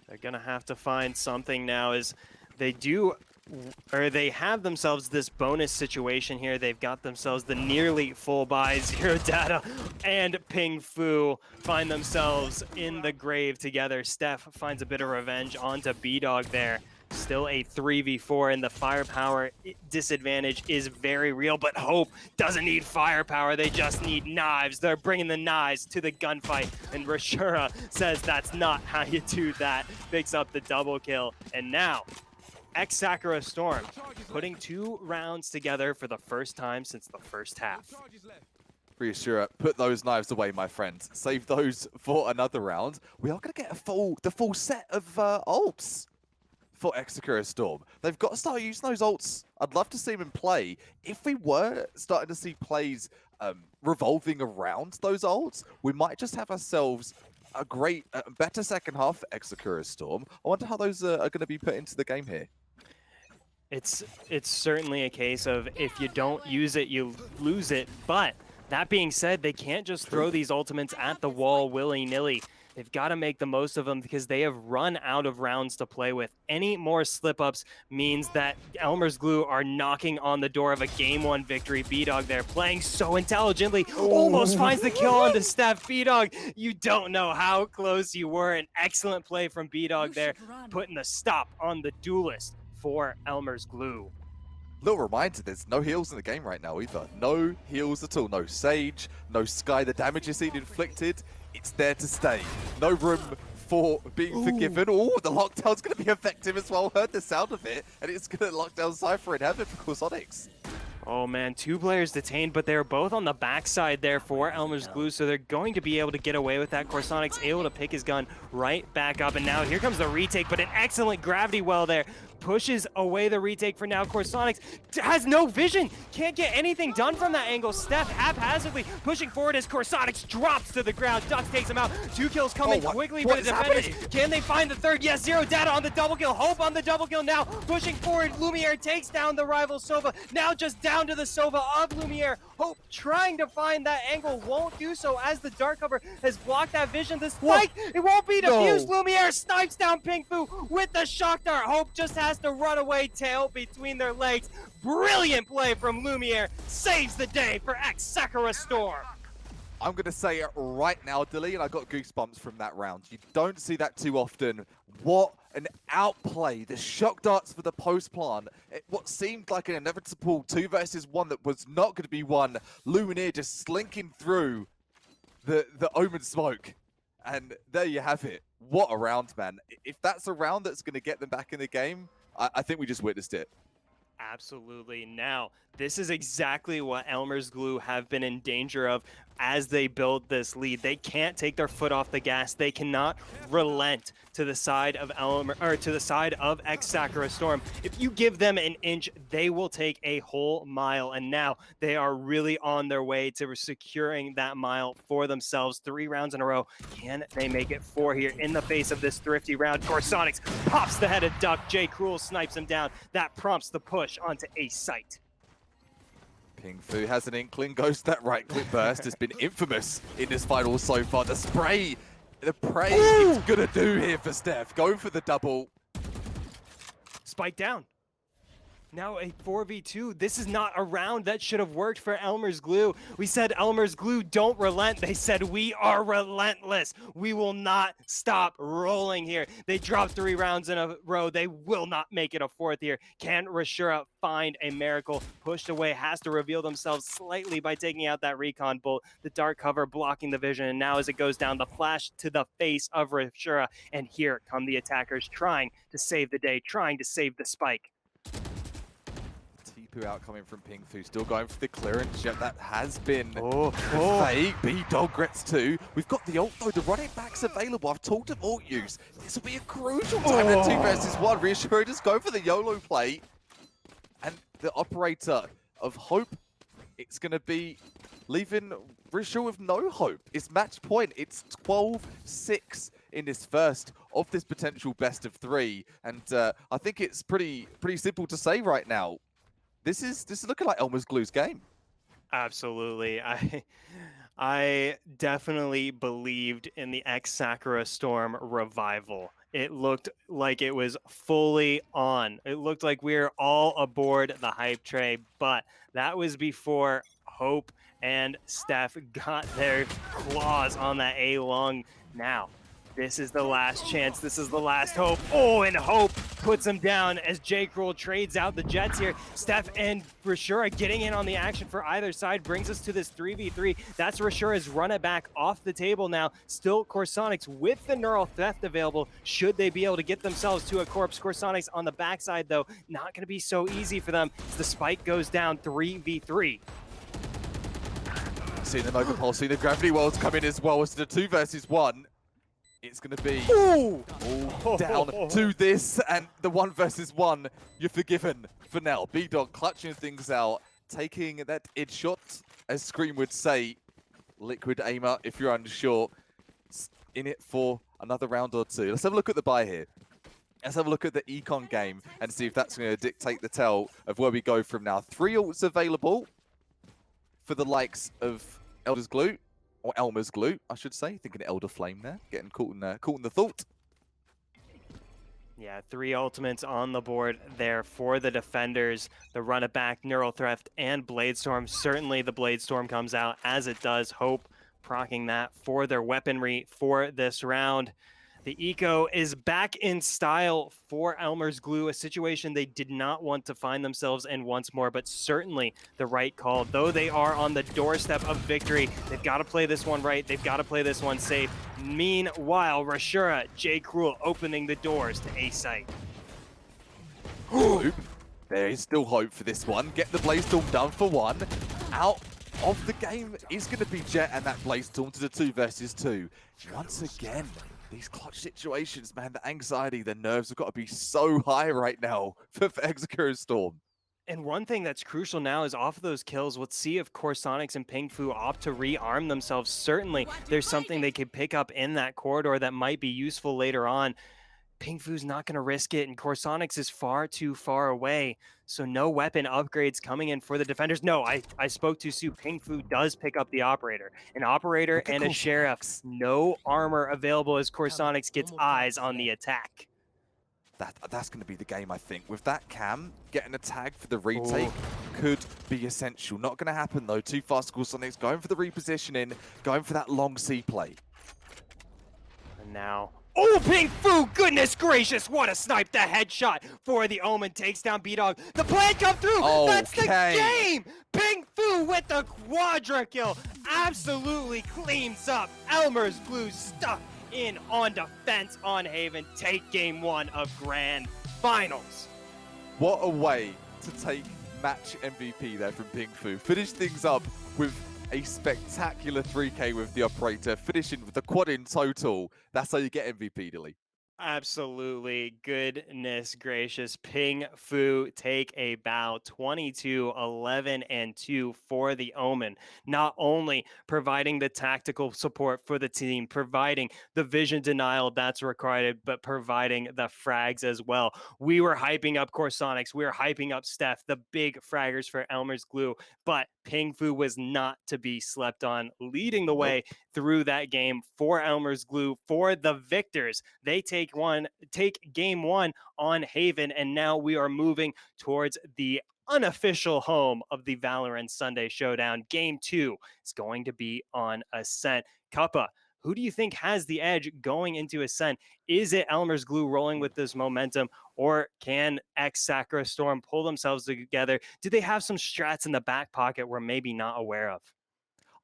They're going to have to find something now as they have themselves this bonus situation here. They've got themselves the nearly full buy. Zero Data and Ping Fu find themselves in the grave together. Steph finds a bit of revenge onto B-Dog there. Still a 3v4, and the firepower disadvantage is very real, but Hope doesn't need firepower. They just need knives. They're bringing the knives to the gunfight, and Rashura says that's not how you do that. Picks up the double kill, and now Ex-Sakura Storm putting 2 rounds together for the first time since the first half. Reassure, put those knives away, my friends. Save those for another round. We are going to get the full set of ults for Ex-Sakura Storm. They've got to start using those ults. I'd love to see them in play. If we were starting to see plays revolving around those ults, we might just have ourselves a great, better second half for Ex-Sakura Storm. I wonder how those are going to be put into the game here. It's certainly a case of if you don't use it, you lose it. But that being said, they can't just throw these ultimates at the wall willy-nilly. They've got to make the most of them because they have run out of rounds to play with. Any more slip-ups means that Elmerz Glue are knocking on the door of a Game 1 victory. B-Dog there playing so intelligently. Almost finds the kill onto Steph. B-Dog, you don't know how close you were. An excellent play from B-Dog there, putting the stop on the duelist for Elmerz Glue. Little reminder, there's no heals in the game right now either. No heals at all. No Sage, no Sky. The damage is seen inflicted. It's there to stay. No room for being forgiven. Oh, the lockdown's going to be effective as well. Heard the sound of it, and it's going to lock down Cypher and Heaven for Corsonics. Oh man, 2 players detained, but they're both on the backside there for Elmerz Glue, so they're going to be able to get away with that. Corsonics able to pick his gun right back up, and now here comes the retake, but an excellent gravity well there. pushes away the retake for now. Corsonics has no vision, can't get anything done from that angle. Steph haphazardly pushing forward as Corsonics drops to the ground. Dux takes him out. 2 kills coming quickly for the defenders. Can they find the third? Yes, Zero Data on the double kill. Hope on the double kill now. Pushing forward, Lumiere takes down the rival Sova. Now just down to the Sova of Lumiere. Hope trying to find that angle, won't do so as the dark cover has blocked that vision. The spike, it won't be defused. No. Lumiere snipes down Pingfu with the shock dart. Hope just has to run away, tail between their legs. Brilliant play from Lumiere, saves the day for Ex-Sakura Storm. I'm going to say it right now, Dilly, and I got goosebumps from that round. You don't see that too often. What an outplay. The shock darts for the post plant. What seemed like an inevitable 2 versus 1 that was not going to be won. Lumiere just slinking through the Omen smoke. And there you have it. What a round, man. If that's a round that's going to get them back in the game, I think we just witnessed it. Absolutely. Now, this is exactly what Elmerz Glue have been in danger of as they build this lead. They can't take their foot off the gas. They cannot relent to the side of Ex-Sakura Storm. If you give them an inch, they will take a whole mile. And now they are really on their way to securing that mile for themselves. 3 rounds in a row. Can they make it 4 here in the face of this thrifty round? Corsonics pops the head of Duck. Jay Cruel snipes him down. That prompts the push onto A site. Pingfu has an inkling, goes to that right click burst, has been infamous in this final so far. The spray, the prey it's gonna do here for Steph. Going for the double. Spike down. Now a 4v2. This is not a round that should have worked for Elmerz Glue. We said Elmerz Glue don't relent. They said we are relentless. We will not stop rolling here. They dropped 3 rounds in a row. They will not make it a 4th here. Can Rashura find a miracle? Pushed away, has to reveal themselves slightly by taking out that recon bolt. The dark cover blocking the vision. And now as it goes down, the flash to the face of Rashura. And here come the attackers trying to save the day, trying to save the spike. Out coming from Pingfu, still going for the clearance. Yep, that has been fake. B-Dog gets 2. We've got the ult though, the running back's available. I've talked of ult use. This will be a crucial time in 2 versus 1. Reassure just go for the YOLO play. And the operator of Hope, it's going to be leaving Reassure with no hope. It's match point. It's 12-6 in this first of this potential best of 3. And I think it's pretty simple to say right now. This is looking like Elmerz Glue's game. Absolutely. I definitely believed in the Ex-Sakura Storm revival. It looked like it was fully on. It looked like we were all aboard the hype train, but that was before Hope and Steph got their claws on that A-Long. Now, this is the last chance. This is the last hope. Oh, and Hope puts him down as J. Cruel trades out the Jets here. Steph and Rashura getting in on the action for either side brings us to this 3v3. That's Rashura's run it back off the table now. Still Corsonics with the Neural Theft available. Should they be able to get themselves to a corpse? Corsonics on the backside, though, not going to be so easy for them as the spike goes down 3v3. Seeing the Nova Pulse, seeing the Gravity Worlds come in as well as the 2 versus 1. It's going to be down to this, and the 1 versus 1, you're forgiven for now. B-Dog clutching things out, taking that id shot, as Scream would say. Liquid Aimer, if you're unsure, in it for another round or 2. Let's have a look at the buy here. Let's have a look at the Econ game and see if that's going to dictate the tell of where we go from now. 3 ults available for the likes of Elmerz Glue. Or Elmerz Glue, I should say. Thinking Elder Flame there. Getting caught in the thought. Yeah, 3 ultimates on the board there for the defenders. The run it back, Neural Theft, and Bladestorm. Certainly the Bladestorm comes out as it does. Hope proccing that for their weaponry for this round. The Eco is back in style for Elmerz Glue, a situation they did not want to find themselves in once more, but certainly the right call. Though they are on the doorstep of victory, they've got to play this one right. They've got to play this one safe. Meanwhile, Rashura, J. Cruel opening the doors to A site. Hope. There is still hope for this one. Get the Bladestorm done for 1. Out of the game is going to be Jet and that Bladestorm to the 2 versus 2. Once again, These clutch situations, man, the anxiety, the nerves have got to be so high right now for Ex-Sakura Storm. And one thing that's crucial now is off of those kills, let's see if Corsonics and Ping Fu opt to rearm themselves. Certainly, there's something they could pick up in that corridor that might be useful later on. Ping Fu's not going to risk it, and Corsonics is far too far away. So no weapon upgrades coming in for the defenders. No, I spoke too soon. Ping Fu does pick up the operator. An operator and a sheriff. No armor available as Corsonics gets eyes on the attack. That's going to be the game, I think. With that cam, getting a tag for the retake could be essential. Not going to happen, though. Too fast, Corsonics going for the repositioning, going for that long C play. And now... Oh, Ping Fu! Goodness gracious! What a snipe! The headshot for the Omen takes down B-Dog. The plan come through! That's the game! Ping Fu with the quadra kill! Absolutely cleans up. Elmerz Glue stuck in on defense on Haven. Take game 1 of Grand Finals. What a way to take match MVP there from Ping Fu. Finish things up with a spectacular 3K with the operator, finishing with the quad in total. That's how you get MVP, Dilly. Absolutely. Goodness gracious. Ping Fu take a bow. 22-11-2 for the Omen. Not only providing the tactical support for the team, providing the vision denial that's required, but providing the frags as well. We were hyping up Corsonics. We were hyping up Steph, the big fraggers for Elmerz Glue, but Ping Fu was not to be slept on, leading the way through that game for Elmerz Glue, for the victors. They take game 1 on Haven, and now we are moving towards the unofficial home of the Valorant Sunday Showdown. Game 2 is going to be on Ascent. Kappa, who do you think has the edge going into Ascent? Is it Elmerz Glue rolling with this momentum, or can Ex-Sakura Storm pull themselves together? Do they have some strats in the back pocket we're maybe not aware of?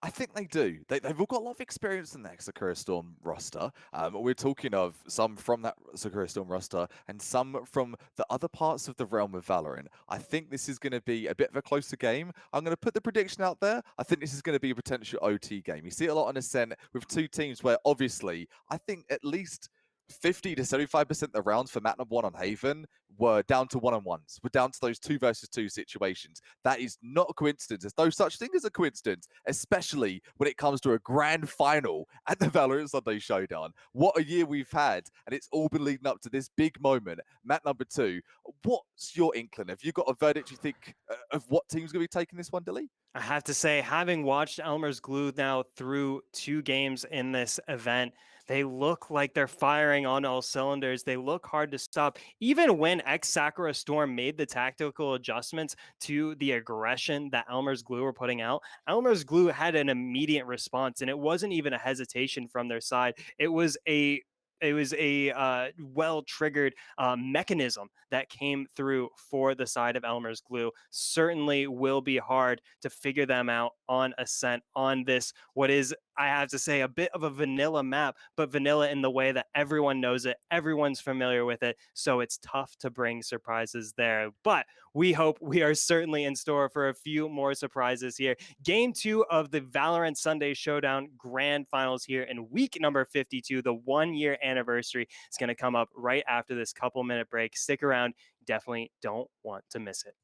I think they do. They've all got a lot of experience in the Sakura Storm roster. We're talking of some from that Sakura Storm roster and some from the other parts of the realm of Valorant. I think this is going to be a bit of a closer game. I'm going to put the prediction out there. I think this is going to be a potential OT game. You see it a lot on Ascent with two teams where obviously I think at least 50 to 75% of the rounds for map number 1 on Haven were down to one-on-ones. We're down to those 2 versus 2 situations. That is not a coincidence. There's no such thing as a coincidence, especially when it comes to a grand final at the Valorant Sunday Showdown. What a year we've had, and it's all been leading up to this big moment. Map number 2, what's your inkling? Have you got a verdict, you think, of what team's going to be taking this one, Dilly? I have to say, having watched Elmerz Glue now through 2 games in this event, they look like they're firing on all cylinders. They look hard to stop. Even when Ex-Sakura Storm made the tactical adjustments to the aggression that Elmerz Glue were putting out, Elmerz Glue had an immediate response, and it wasn't even a hesitation from their side. It was a well-triggered mechanism that came through for the side of Elmerz Glue. Certainly will be hard to figure them out on Ascent on this, what is, I have to say, a bit of a vanilla map, but vanilla in the way that everyone knows it, everyone's familiar with it, so it's tough to bring surprises there. But we hope we are certainly in store for a few more surprises here. Game 2 of the Valorant Sunday Showdown Grand Finals here in week number 52, the 1-year anniversary, is going to come up right after this couple-minute break. Stick around. Definitely don't want to miss it.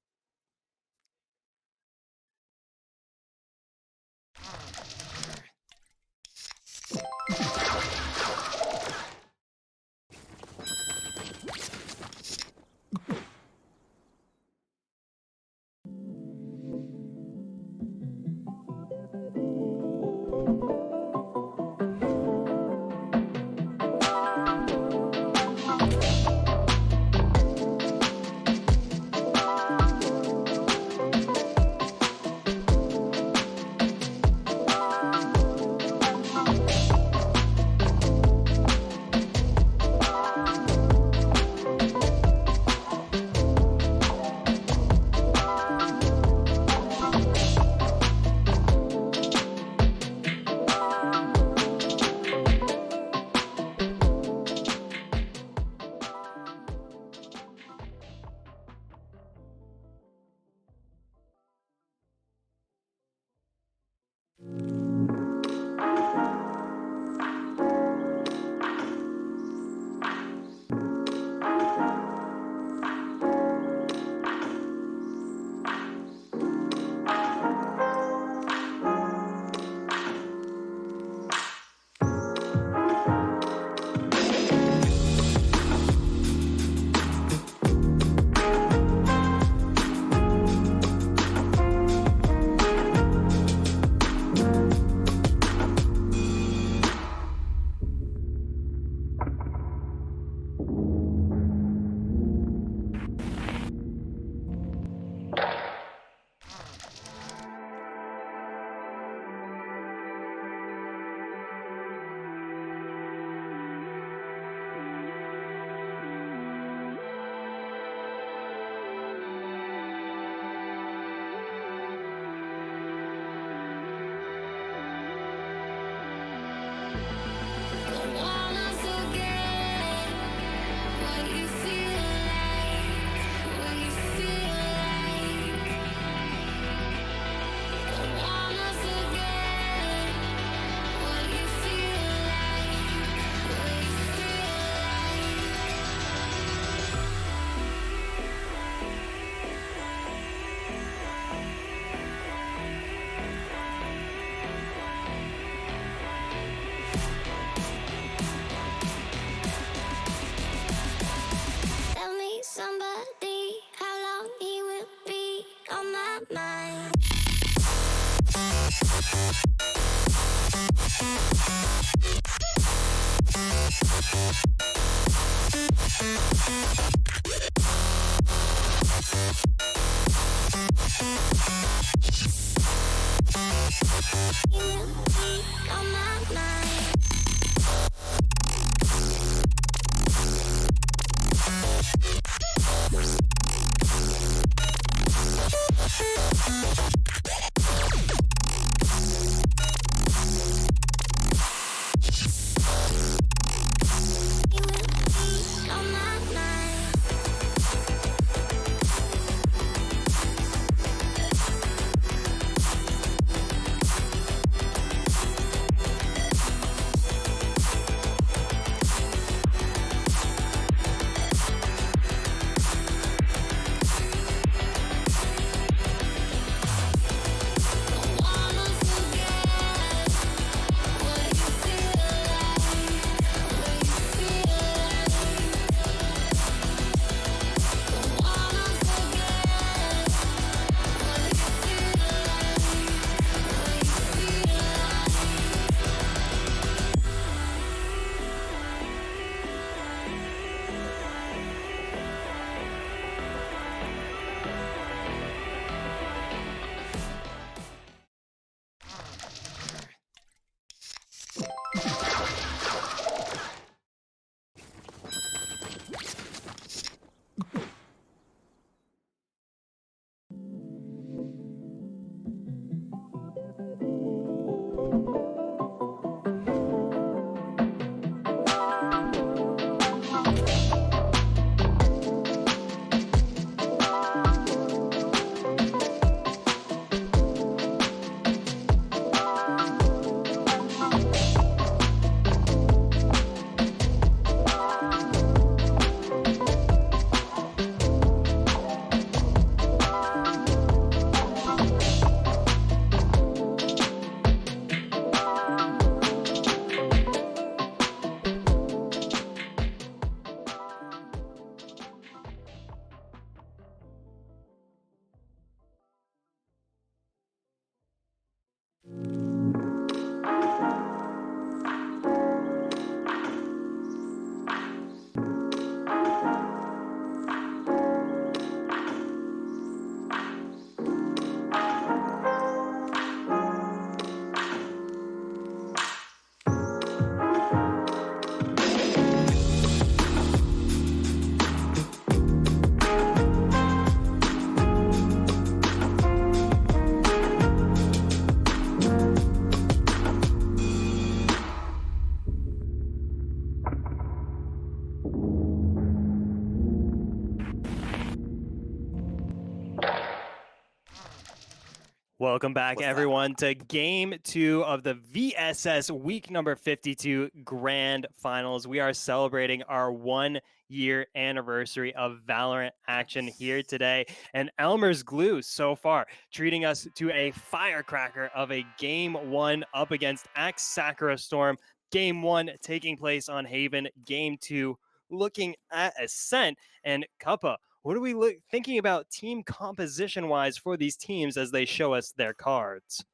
Welcome back, What's that? everyone, to Game 2 of the VSS Week number 52 Grand Finals. We are celebrating our 1-year anniversary of Valorant action here today. And Elmerz Glue, so far, treating us to a firecracker of a Game 1 up against Ex-Sakura Storm. Game 1 taking place on Haven. Game 2 looking at Ascent. And Kappa, what are we thinking about team composition-wise for these teams as they show us their cards?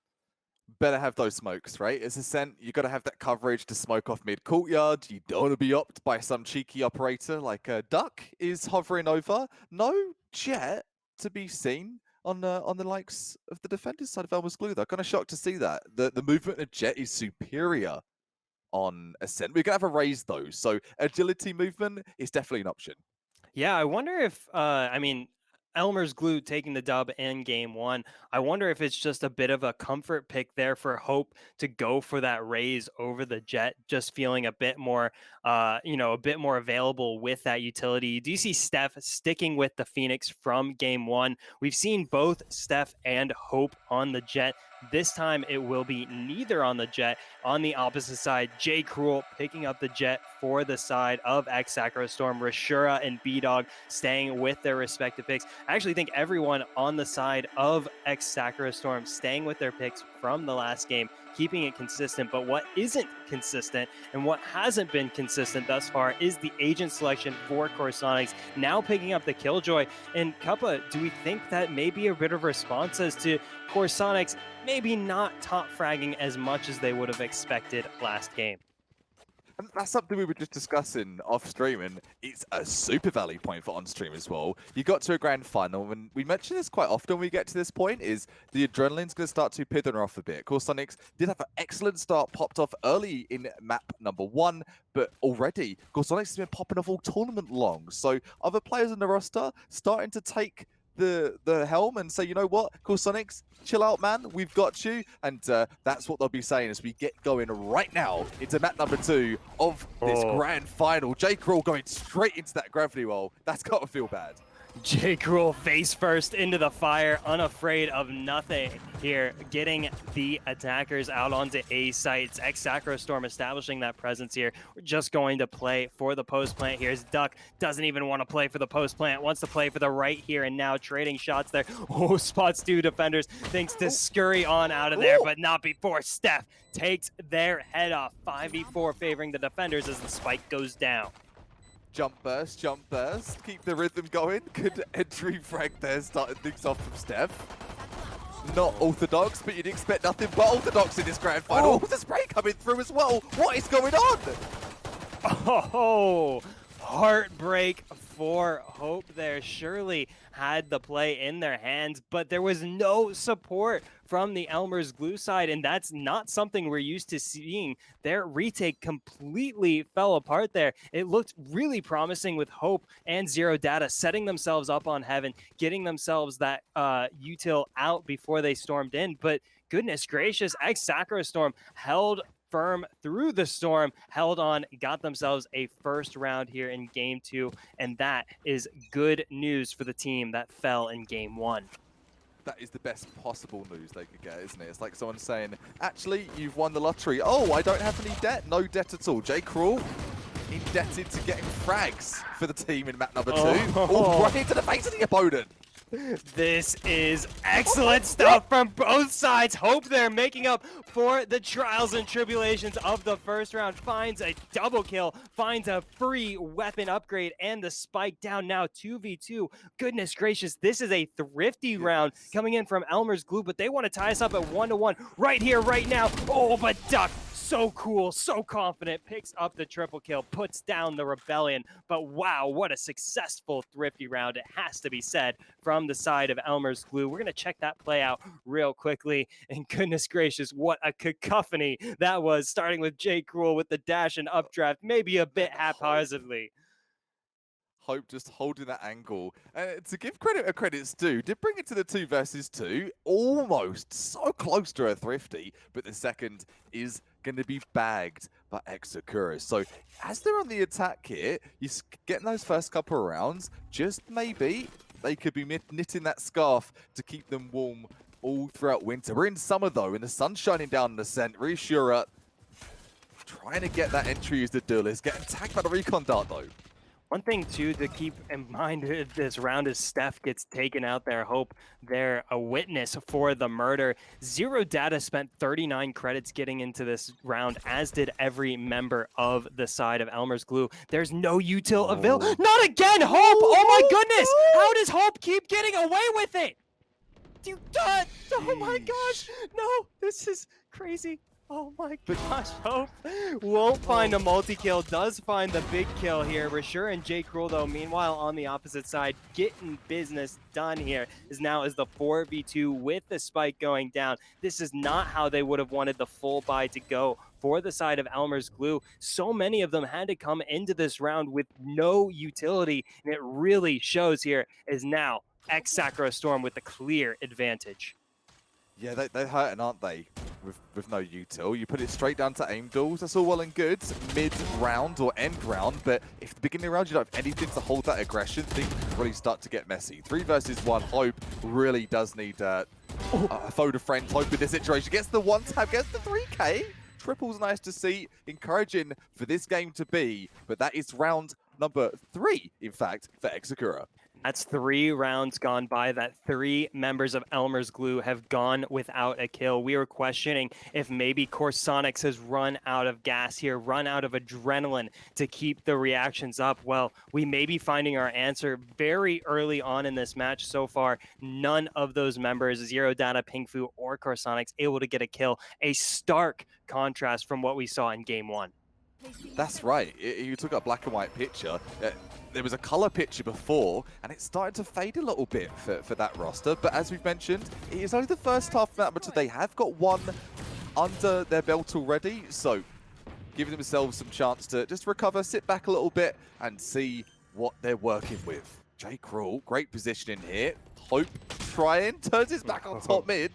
Better have those smokes, right? As Ascent, you got to have that coverage to smoke off mid-courtyard. You don't want to be opted by some cheeky operator like Duck is hovering over. No Jet to be seen on the likes of the defenders side of Elmerz Glue, though. Kind of shocked to see that. The movement of Jet is superior on Ascent. We're going to have a raise, though, so agility movement is definitely an option. Yeah, I wonder if, Elmerz Glue taking the dub in Game 1. I wonder if it's just a bit of a comfort pick there for Hope to go for that raise over the Jet, just feeling a bit more, a bit more available with that utility. Do you see Steph sticking with the Phoenix from Game 1? We've seen both Steph and Hope on the Jet. This time it will be neither on the Jet. On the opposite side, J. Cruel picking up the Jet for the side of Ex-Sakura Storm. Rashura and B-Dog staying with their respective picks. I actually think everyone on the side of Ex-Sakura Storm staying with their picks from the last game, keeping it consistent. But what isn't consistent and what hasn't been consistent thus far is the agent selection for Corsonics, now picking up the Killjoy. And Kappa, do we think that may be a bit of a response as to Corsonics maybe not top fragging as much as they would have expected last game. And that's something we were just discussing off stream, and it's a super valid point for on stream as well. You got to a grand final, and we mention this quite often when we get to this point, is the adrenaline's going to start to pither off a bit. Of course, Sonics did have an excellent start, popped off early in map number 1, but already, of course, Sonics has been popping off all tournament long. So other players in the roster starting to take the helm and say, you know what, Corsonics, chill out, man, we've got you. And that's what they'll be saying as we get going right now into map number 2 of this grand final. J. Crawl going straight into that gravity well. That's got to feel bad. J. Cruel face first into the fire, unafraid of nothing here, getting the attackers out onto A sites. Ex-Sakura Storm establishing that presence here. We're just going to play for the post plant. Here's Duck, doesn't even want to play for the post plant, wants to play for the right here and now, trading shots there. Oh, spots 2 defenders, thinks to scurry on out of there, but not before Steph takes their head off. 5v4 favoring the defenders as the spike goes down. Jump burst, keep the rhythm going. Good entry frag there, starting things off from Steph. Not orthodox, but you'd expect nothing but orthodox in this grand final. Oh, the spray coming through as well. What is going on? Oh, heartbreak for Hope there. Surely had the play in their hands, but there was no support from the Elmerz glue side, and that's not something we're used to seeing. Their retake completely fell apart there. It looked really promising with Hope and Zero Data setting themselves up on Heaven, getting themselves that util out before they stormed in, but goodness gracious, Ex-Sakura Storm held firm through the storm, held on, got themselves a first round here in game 2, and that is good news for the team that fell in game 1. That is the best possible news they could get, isn't it? It's like someone saying, actually, you've won the lottery. Oh, I don't have any debt. No debt at all. J. Crawl indebted to getting frags for the team in map number 2. Oh, right into the face of the opponent. This is excellent stuff from both sides. Hope they're making up for the trials and tribulations of the first round. Finds a double kill, finds a free weapon upgrade, and the spike down now 2v2. Goodness gracious, this is a thrifty round coming in from Elmerz Glue, but they want to tie us up at 1-1 right here, right now. Oh, but Duck, so cool, so confident, picks up the triple kill, puts down the Rebellion. But wow, what a successful thrifty round, it has to be said, from the side of Elmerz Glue. We're going to check that play out real quickly. And goodness gracious, what a cacophony that was, starting with J. Cruel with the dash and updraft, maybe a bit haphazardly. Hope just holding that angle. To give credit where credit's due, did bring it to the 2 versus 2. Almost so close to a thrifty, but the second is going to be bagged by Ex-Sakura. So as they're on the attack here, you're getting those first couple of rounds, just maybe they could be knitting that scarf to keep them warm all throughout winter. We're in summer though, and the sun's shining down in the scent. Reassura trying to get that entry as the duelist, getting tagged by the recon dart though. One thing, too, to keep in mind this round is Steph gets taken out there. Hope they're a witness for the murder. Zero Data spent 39 credits getting into this round, as did every member of the side of Elmerz Glue. There's no util available. Not again, Hope! Oh my goodness! How does Hope keep getting away with it? Oh my gosh! No, this is crazy. Oh my gosh, Hope won't find a multi-kill, does find the big kill here. Rashur and J. Cruel, though, meanwhile, on the opposite side, getting business done here, is now as the 4v2 with the spike going down. This is not how they would have wanted the full buy to go for the side of Elmerz Glue. So many of them had to come into this round with no utility, and it really shows here is now Ex-Sakura Storm with the clear advantage. Yeah, they're hurting, aren't they? With no util. You put it straight down to aim duels, that's all well and good, mid-round or end round, but if the beginning round you don't have anything to hold that aggression, things really start to get messy. 3 versus 1, Hope really does need a foe to friend Hope in this situation. Gets the 1 tap, gets the 3k. Triple's nice to see, encouraging for this game to be, but that is round number 3, in fact, for Ex-Sakura. That's 3 rounds gone by that 3 members of Elmer's Glue have gone without a kill. We were questioning if maybe Corsonics has run out of gas here, run out of adrenaline to keep the reactions up. Well, we may be finding our answer very early on in this match. So far, none of those members, Zero Data, Pingfu, or Corsonics, able to get a kill. A stark contrast from what we saw in Game 1. That's right. You took a black and white picture. There was a color picture before, and it started to fade a little bit for that roster. But as we've mentioned, it is only the first half map, but they have got one under their belt already. So giving themselves some chance to just recover, sit back a little bit, and see what they're working with. Jay Cruel, great positioning here. Hope trying, turns his back on top mid.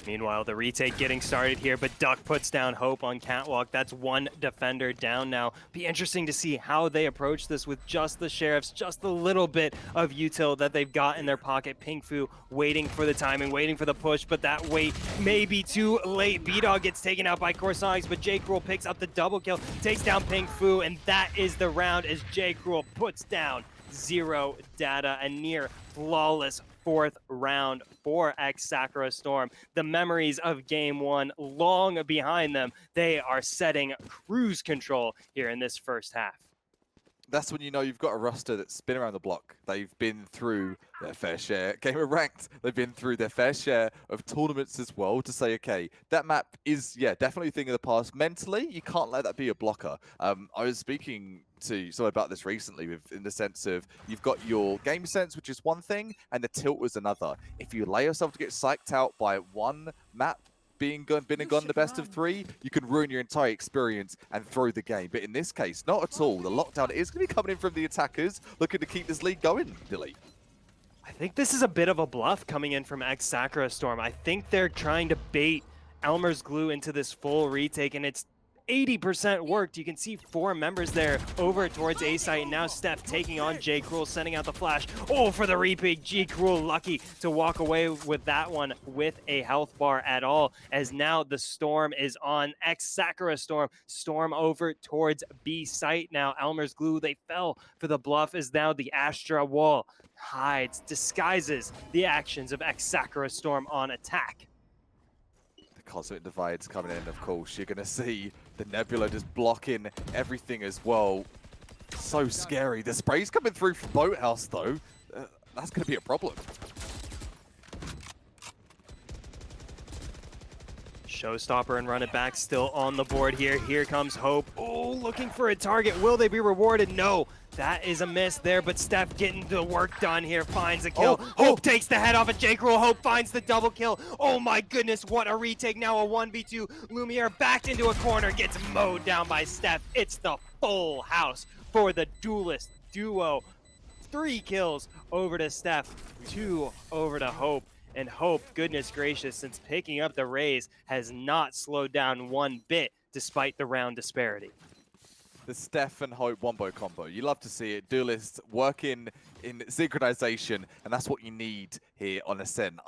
Meanwhile, the retake getting started here, but Duck puts down Hope on Catwalk. That's 1 defender down now. Be interesting to see how they approach this with just the Sheriffs, just a little bit of util that they've got in their pocket. Pingfu waiting for the timing, waiting for the push, but that wait may be too late. B-Dog gets taken out by Corsonics, but J. Cruel picks up the double kill, takes down Pingfu, and that is the round as J. Cruel puts down Zero Data, a near flawless 4th round for Ex-Sakura Storm. The memories of Game 1 long behind them. They are setting cruise control here in this first half. That's when you know you've got a roster that's been around the block. They've been through their fair share. Game of Ranked, they've been through their fair share of tournaments as well to say, okay, that map is, yeah, definitely a thing of the past. Mentally, you can't let that be a blocker. I was speaking to someone about this recently in the sense of you've got your game sense, which is one thing, and the tilt was another. If you allow yourself to get psyched out by one map, been and gone the best of 3, you can ruin your entire experience and throw the game. But in this case, not at all. The lockdown is going to be coming in from the attackers, looking to keep this lead going, Dilly. I think this is a bit of a bluff coming in from Ex-Sakura Storm. I think they're trying to bait Elmer's Glue into this full retake, and it's 80% worked. You can see 4 members there over towards A site. Now Steph taking on J. Cruel, sending out the flash. Oh, for the repeat. J. Cruel lucky to walk away with that one with a health bar at all, as now the Storm is on Ex-Sakura Storm. Storm over towards B site now. Elmer's Glue, they fell for the bluff, as now the Astra wall hides, disguises the actions of Ex-Sakura Storm on attack. Cosmic Divide's coming in, of course. You're going to see the Nebula just blocking everything as well. So scary. The spray's coming through from Boathouse, though. That's going to be a problem. Showstopper and Run It Back still on the board here. Here comes Hope. Oh, looking for a target. Will they be rewarded? No. That is a miss there, but Steph getting the work done here, finds a kill. Hope takes the head off of J. Cruel. Hope finds the double kill. Oh my goodness, what a retake. Now a 1v2. Lumiere backed into a corner, gets mowed down by Steph. It's the full house for the duelist duo. 3 kills over to Steph, 2 over to Hope. And Hope, goodness gracious, since picking up the Rays, has not slowed down one bit despite the round disparity. The Steph and Hope wombo combo. You love to see it. Duelists working in synchronization, and that's what you need here on Ascent.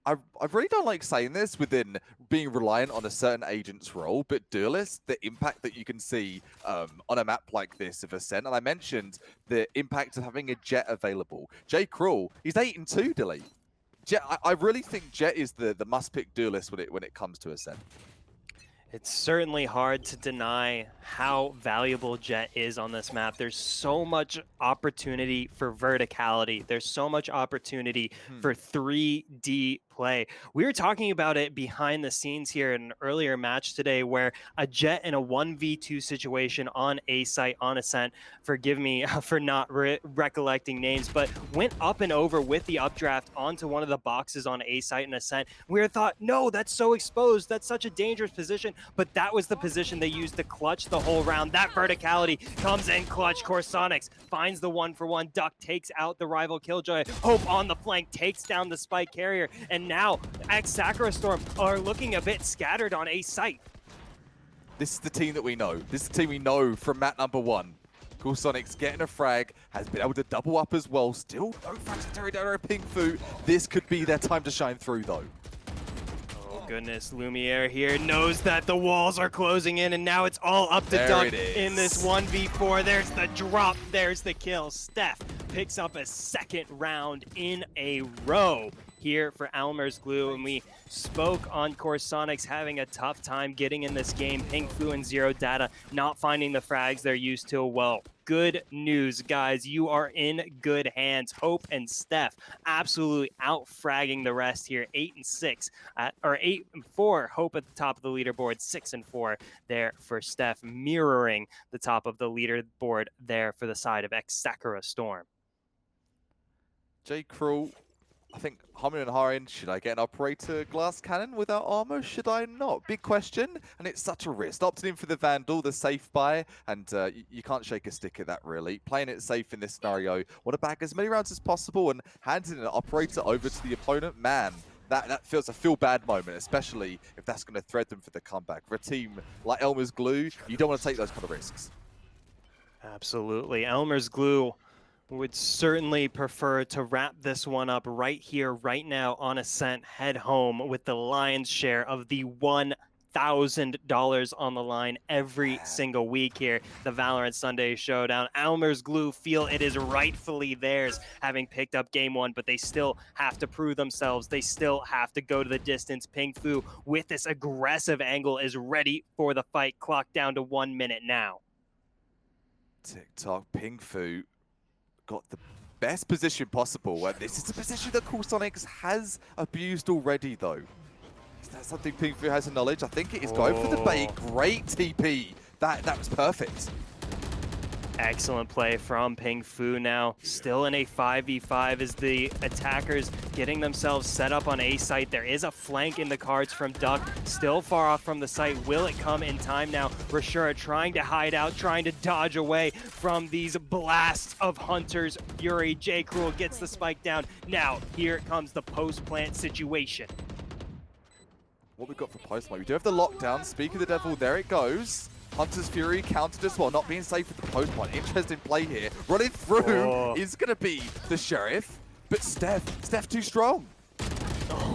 I really don't like saying this within being reliant on a certain agent's role, but Duelists, the impact that you can see on a map like this of Ascent, and I mentioned the impact of having a Jet available. J. Cruel, he's 8-2, Dilly. Jet, I really think Jet is the must-pick Duelist when it comes to Ascent. It's certainly hard to deny how valuable Jet is on this map. There's so much opportunity for verticality. There's so much opportunity for 3D play. We were talking about it behind the scenes here in an earlier match today where a Jet in a 1v2 situation on A site, on Ascent, forgive me for not recollecting names, but went up and over with the updraft onto one of the boxes on A site and Ascent. We were thought, no, that's so exposed. That's such a dangerous position. But that was the position they used to clutch the whole round. That verticality comes in clutch. Corsonics finds the 1-for-1. Duck takes out the rival Killjoy. Hope on the flank takes down the Spike Carrier. And now Ex-Sakura Storm are looking a bit scattered on A site. This is the team that we know. This is the team we know from map number 1. Corsonics getting a frag, has been able to double up as well. Still no frags to Pingfu. This could be their time to shine through, though. goodness, Lumiere here knows that the walls are closing in, and now it's all up to There Duck it is. in this 1v4. There's the drop, there's the kill. Steph picks up a second round in a row here for Elmerz Glue, and we spoke on Corsonics having a tough time getting in this game. Pink Fu and Zero Data not finding the frags they're used to. Well, good news, guys. You are in good hands. Hope and Steph absolutely out-fragging the rest here. 8-6, or 8-4. Hope at the top of the leaderboard. 6-4 there for Steph, mirroring the top of the leaderboard there for the side of Ex-Sakura Storm. J. Cruel, I think Hummin and Harin, should I get an operator glass cannon without armor? Should I not? Big question, and it's such a risk. Opting in for the Vandal, the safe buy, and you can't shake a stick at that, really. Playing it safe in this scenario, want to bag as many rounds as possible, and handing an operator over to the opponent, man, that feels a feel-bad moment, especially if that's going to thread them for the comeback. For a team like Elmerz Glue, you don't want to take those kind of risks. Absolutely. Elmerz Glue would certainly prefer to wrap this one up right here, right now on Ascent, head home with the lion's share of the $1,000 on the line every single week here. The Valorant Sunday Showdown. Elmerz Glue feel it is rightfully theirs, having picked up game one, but they still have to prove themselves. They still have to go to the distance. Pink Fu, with this aggressive angle, is ready for the fight. Clock down to 1 minute now. TikTok, Pink Fu got the best position possible, and this is a position that Corsonics has abused already, though. Is that something Pink Fu has in knowledge? I think it is going for the bait. Great TP. That was perfect. Excellent play from Pink Fu now. Still in a 5v5 as the attackers getting themselves set up on A site. There is a flank in the cards from Duck. Still far off from the site. Will it come in time now? Rashura trying to hide out, trying to dodge away from these blasts of Hunters. Yuri, J. Cruel gets the spike down. Now, here comes the post-plant situation. What we got for post-plant? We do have the lockdown. Speak of the devil, there it goes. Hunter's Fury countered as well, not being safe with the post point. Interesting play here. Running through is going to be the Sheriff, but Steph too strong.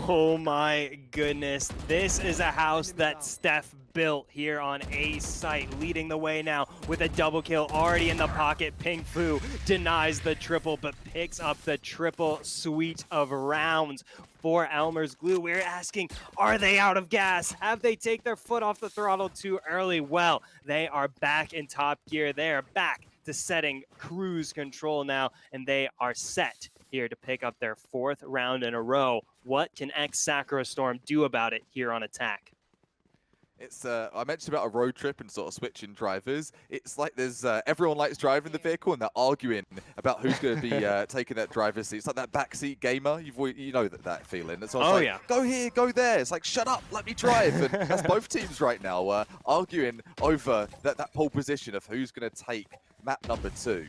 Oh my goodness. This is a house that Steph built here on A site, leading the way now with a double kill already in the pocket. Pink Fu denies the triple, but picks up the triple suite of rounds for Elmerz Glue. We're asking, are they out of gas? Have they taken their foot off the throttle too early? Well, they are back in top gear. They are back to setting cruise control now, and they are set here to pick up their 4th round in a row. What can Ex-Sakura Storm do about it here on Attack? It's I mentioned about a road trip and sort of switching drivers. It's like there's everyone likes driving the vehicle and they're arguing about who's going to be taking that driver's seat. It's like that backseat gamer. You know that feeling. It's like, yeah. Go here, go there. It's like, shut up, let me drive. And that's both teams right now arguing over that pole position of who's going to take map number 2.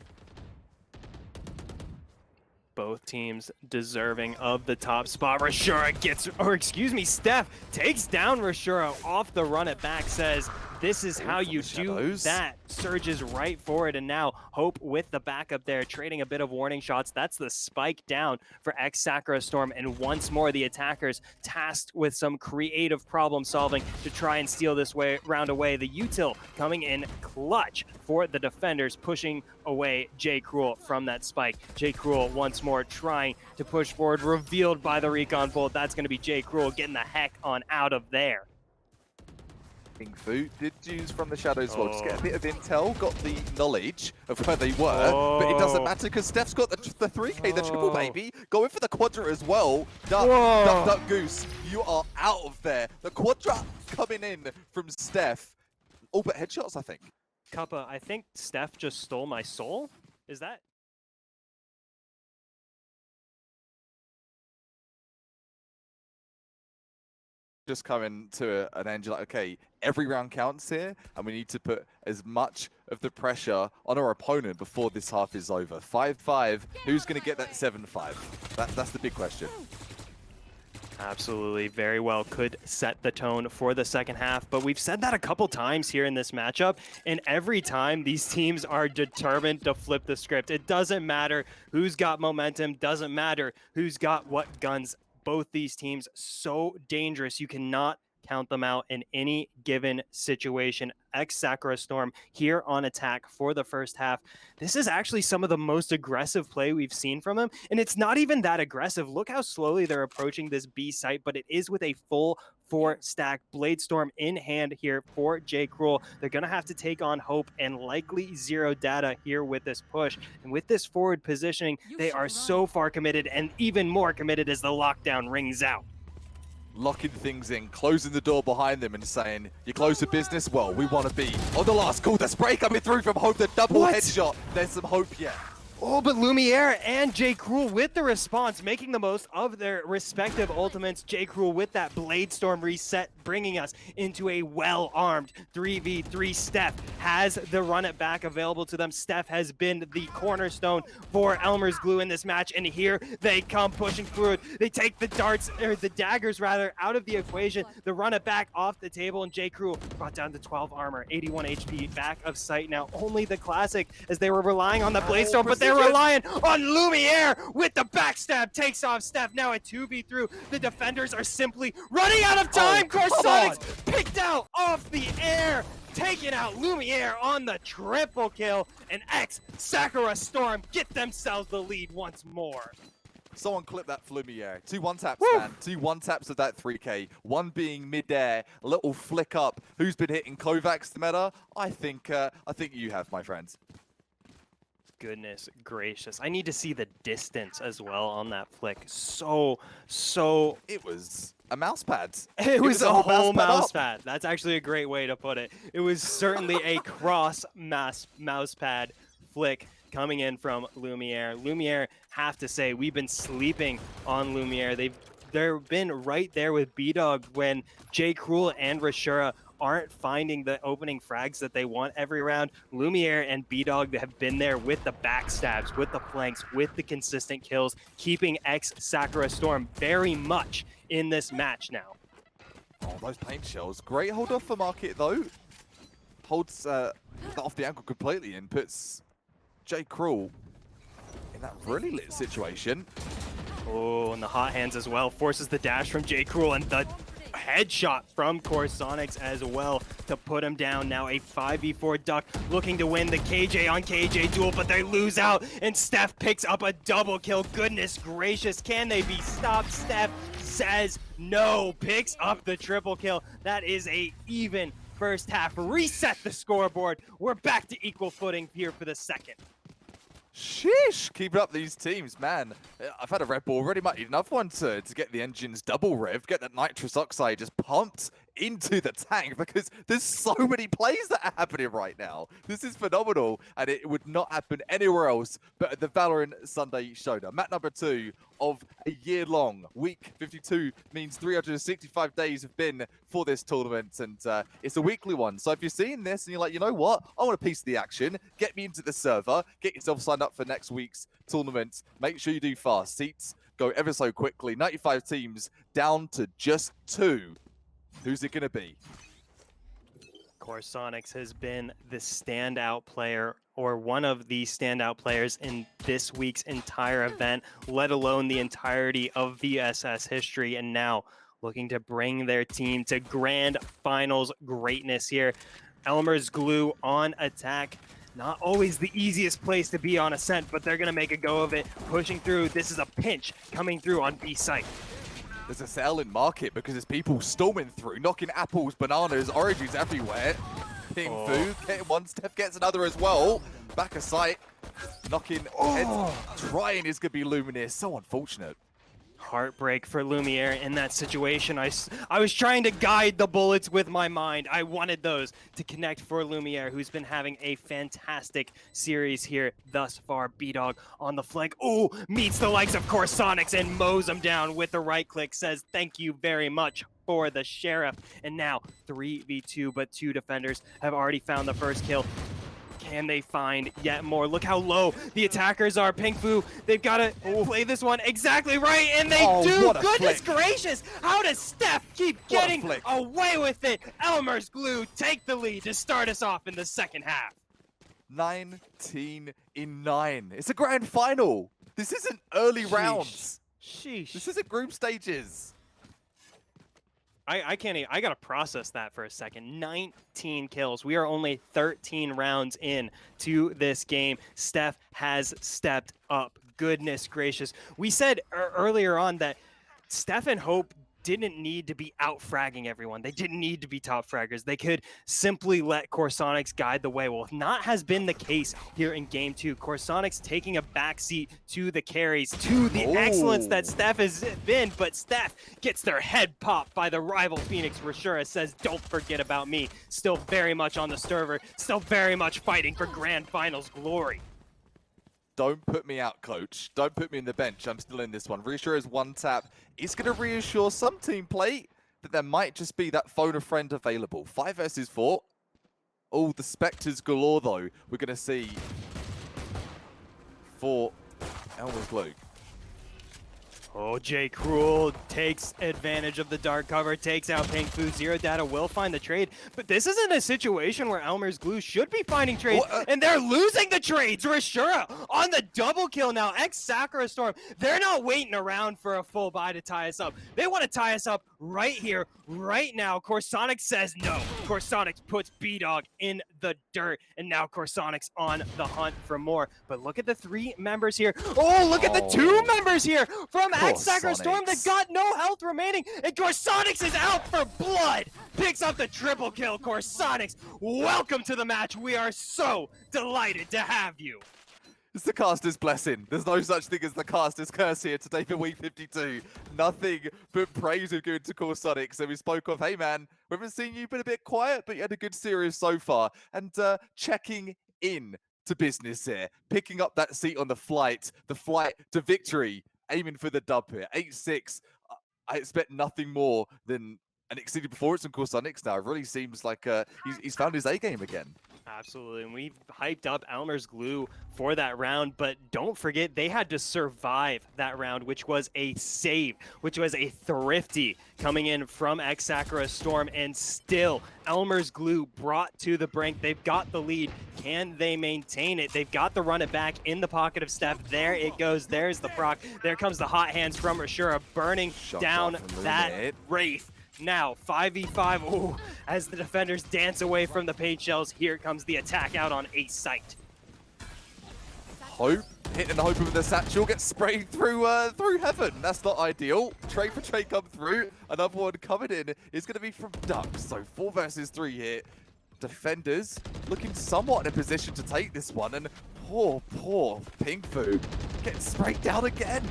Both teams deserving of the top spot. Rashura gets, or excuse me, Steph takes down Rashura off the run it back, says, this is how you do that. Surges right for it, and now Hope with the backup there, trading a bit of warning shots. That's the spike down for Ex-Sakura Storm, and once more the attackers tasked with some creative problem solving to try and steal this round away. The util coming in clutch for the defenders, pushing away J. Cruel from that spike. J. Cruel once more trying to push forward, revealed by the recon bolt. That's going to be J. Cruel getting the heck on out of there. Pink Fu did use from the shadows as well. Just get a bit of intel, got the knowledge of where they were, but it doesn't matter because Steph's got the 3K, the triple baby. Going for the quadra as well. Duck, Goose, you are out of there. The quadra coming in from Steph. All but headshots, I think. Kappa, I think Steph just stole my soul. Is that? Just coming to an end, like, okay, every round counts here, and we need to put as much of the pressure on our opponent before this half is over. 5-5, who's going to get that 7-5? That's the big question. Absolutely, very well could set the tone for the second half, but we've said that a couple times here in this matchup, and every time these teams are determined to flip the script. It doesn't matter who's got momentum, doesn't matter who's got what guns both these teams so dangerous. You cannot count them out in any given situation. Ex-Sakura Storm here on attack for the first half. This is actually some of the most aggressive play we've seen from them, and it's not even that aggressive. Look how slowly they're approaching this B site, but it is with a full 4-stack Bladestorm in hand here for J. Cruel. They're going to have to take on Hope and likely Zero Data here with this push. And with this forward positioning, they are so far committed and even more committed as the lockdown rings out. Locking things in, closing the door behind them and saying, you close the business? Well, we want to be on the last call. The spray coming through from Hope, the double headshot. There's some hope yet. Oh, but Lumiere and J. Cruel with the response, making the most of their respective ultimates. J. Cruel with that Bladestorm reset, bringing us into a well-armed 3v3. Steph has the run it back available to them. Steph has been the cornerstone for Elmerz Glue in this match, and here they come pushing through it. They take the darts, or the daggers rather, out of the equation. The run it back off the table, and J. Cruel brought down to 12 armor, 81 HP, back of sight now. Only the classic, as they were relying on the Bladestorm, but they're relying on Lumiere with the backstab, takes off Steph. Now a 2v3. The defenders are simply running out of time. Corsonics picked out off the air, taking out Lumiere on the triple kill, and Ex-Sakura Storm get themselves the lead once more. Someone clip that for Lumiere. 2 1-taps, man. 2 1-taps of that 3K. One being mid-air, a little flick up. Who's been hitting Kovacs the meta? I think you have, my friends. Goodness gracious. I need to see the distance as well on that flick. So It was a mouse pad. it was a whole mouse pad. That's actually a great way to put it. It was certainly a cross mouse pad flick coming in from Lumiere. Lumiere, have to say, we've been sleeping on Lumiere. They've been right there with B-Dog when J. Cruel and Rashura aren't finding the opening frags that they want every round. Lumiere and B-Dog have been there with the backstabs, with the flanks, with the consistent kills, keeping Ex-Sakura Storm very much in this match now. Oh, those paint shells. Great hold off for Market, though. Holds that off the ankle completely and puts J. Cruel in that really lit situation. Oh, and the hot hands as well. Forces the dash from J. Cruel and the headshot from Corsonics as well to put him down. Now a 5v4 Duck looking to win the KJ on KJ duel, but they lose out, and Steph picks up a double kill. Goodness gracious, can they be stopped? Steph says no, picks up the triple kill. That is a even first half. Reset the scoreboard. We're back to equal footing here for the second. Sheesh, keep up these teams, man. I've had a Red Bull already, might need another one to get the engines double revved, get that nitrous oxide just pumped into the tank, because there's so many plays that are happening right now. This is phenomenal, and it would not happen anywhere else but at the Valorant Sunday Showdown. Map number 2 of a year-long. Week 52 means 365 days have been for this tournament, and it's a weekly one. So if you're seeing this and you're like, you know what, I want a piece of the action, get me into the server, get yourself signed up for next week's tournament. Make sure you do fast. Seats go ever so quickly. 95 teams down to just 2. Who's it going to be? Corsonics has been the standout player, or one of the standout players in this week's entire event, let alone the entirety of VSS history, and now looking to bring their team to grand finals greatness here. Elmerz Glue on attack. Not always the easiest place to be on Ascent, but they're going to make a go of it, pushing through. This is a pinch coming through on B site. There's a sale in Market because there's people storming through, knocking apples, bananas, oranges everywhere. Ping food, getting one, Steph gets another as well. Back of sight, knocking heads, trying is going to be Lumineer. So unfortunate. Heartbreak for Lumiere in that situation. I was trying to guide the bullets with my mind. I wanted those to connect for Lumiere, who's been having a fantastic series here thus far. B-Dog on the flank. Ooh, meets the likes of Corsonics and mows him down with the right click. Says thank you very much for the Sheriff. And now 3v2, but 2 defenders have already found the first kill. Can they find yet more? Look how low the attackers are. Pink Fu, they've got to play this one exactly right, and they do. Goodness gracious, how does Steph keep getting away with it? Elmerz Glue take the lead to start us off in the second half. 19-9. It's a grand final. This isn't early rounds. Sheesh. This isn't group stages. I can't even, I gotta process that for a second. 19 kills. We are only 13 rounds in to this game. Steph has stepped up. Goodness gracious. We said earlier on that Steph and Hope didn't need to be out fragging everyone. They didn't need to be top fraggers. They could simply let Corsonics guide the way. Well, not has been the case here in game 2. Corsonics taking a backseat to the carries, to the excellence that Steph has been, but Steph gets their head popped by the rival Phoenix. Rashura says, don't forget about me. Still very much on the server, still very much fighting for grand finals glory. Don't put me out, coach. Don't put me in the bench. I'm still in this one. Reassure is one tap. It's going to reassure some team play that there might just be that phone a friend available. 5 versus 4. Oh, the Spectres galore, though. We're going to see for Elmerz Glue. Oh, Jay Cruel takes advantage of the dark cover, takes out Pink Fu. Zero Data will find the trade, but this isn't a situation where Elmerz Glue should be finding trades, and they're losing the trades. Rashura on the double kill now. Ex-Sakura Storm, they're not waiting around for a full buy to tie us up. They want to tie us up right here, right now. Corsonics says no. Corsonics puts B-Dog in the dirt, and now Corsonics on the hunt for more. But look at the 3 members here. Oh, look at the 2 members here from Ex-Sakura Storm that got no health remaining, and Corsonics is out for blood. Picks up the triple kill. Corsonics, welcome to the match. We are so delighted to have you. It's the caster's blessing. There's no such thing as the caster's curse here today for week 52. Nothing but praise of good to Corsonics. So we spoke of, hey man, we haven't seen you, been a bit quiet, but you had a good series so far. And checking in to business here, picking up that seat on the flight to victory, aiming for the dub here. 8-6. I expect nothing more than an exceeded performance from Corsonics now. It really seems like he's found his A game again. Absolutely, and we've hyped up Elmerz Glue for that round, but don't forget they had to survive that round, which was a save, which was a thrifty coming in from Ex-Sakura Storm, and still Elmerz Glue brought to the brink. They've got the lead. Can they maintain it? They've got the run it back in the pocket of Steph. There it goes. There's the proc. There comes the hot hands from Rashura, burning down that Wraith. Now 5v5, ooh, as the defenders dance away from the paint shells, here comes the attack out on a site. Hope, hitting the Hope with the satchel, gets sprayed through heaven. That's not ideal. Trade for trade come through. Another one coming in is going to be from Ducks. So 4 versus 3 here. Defenders looking somewhat in a position to take this one. And poor Pink Fu getting sprayed down again.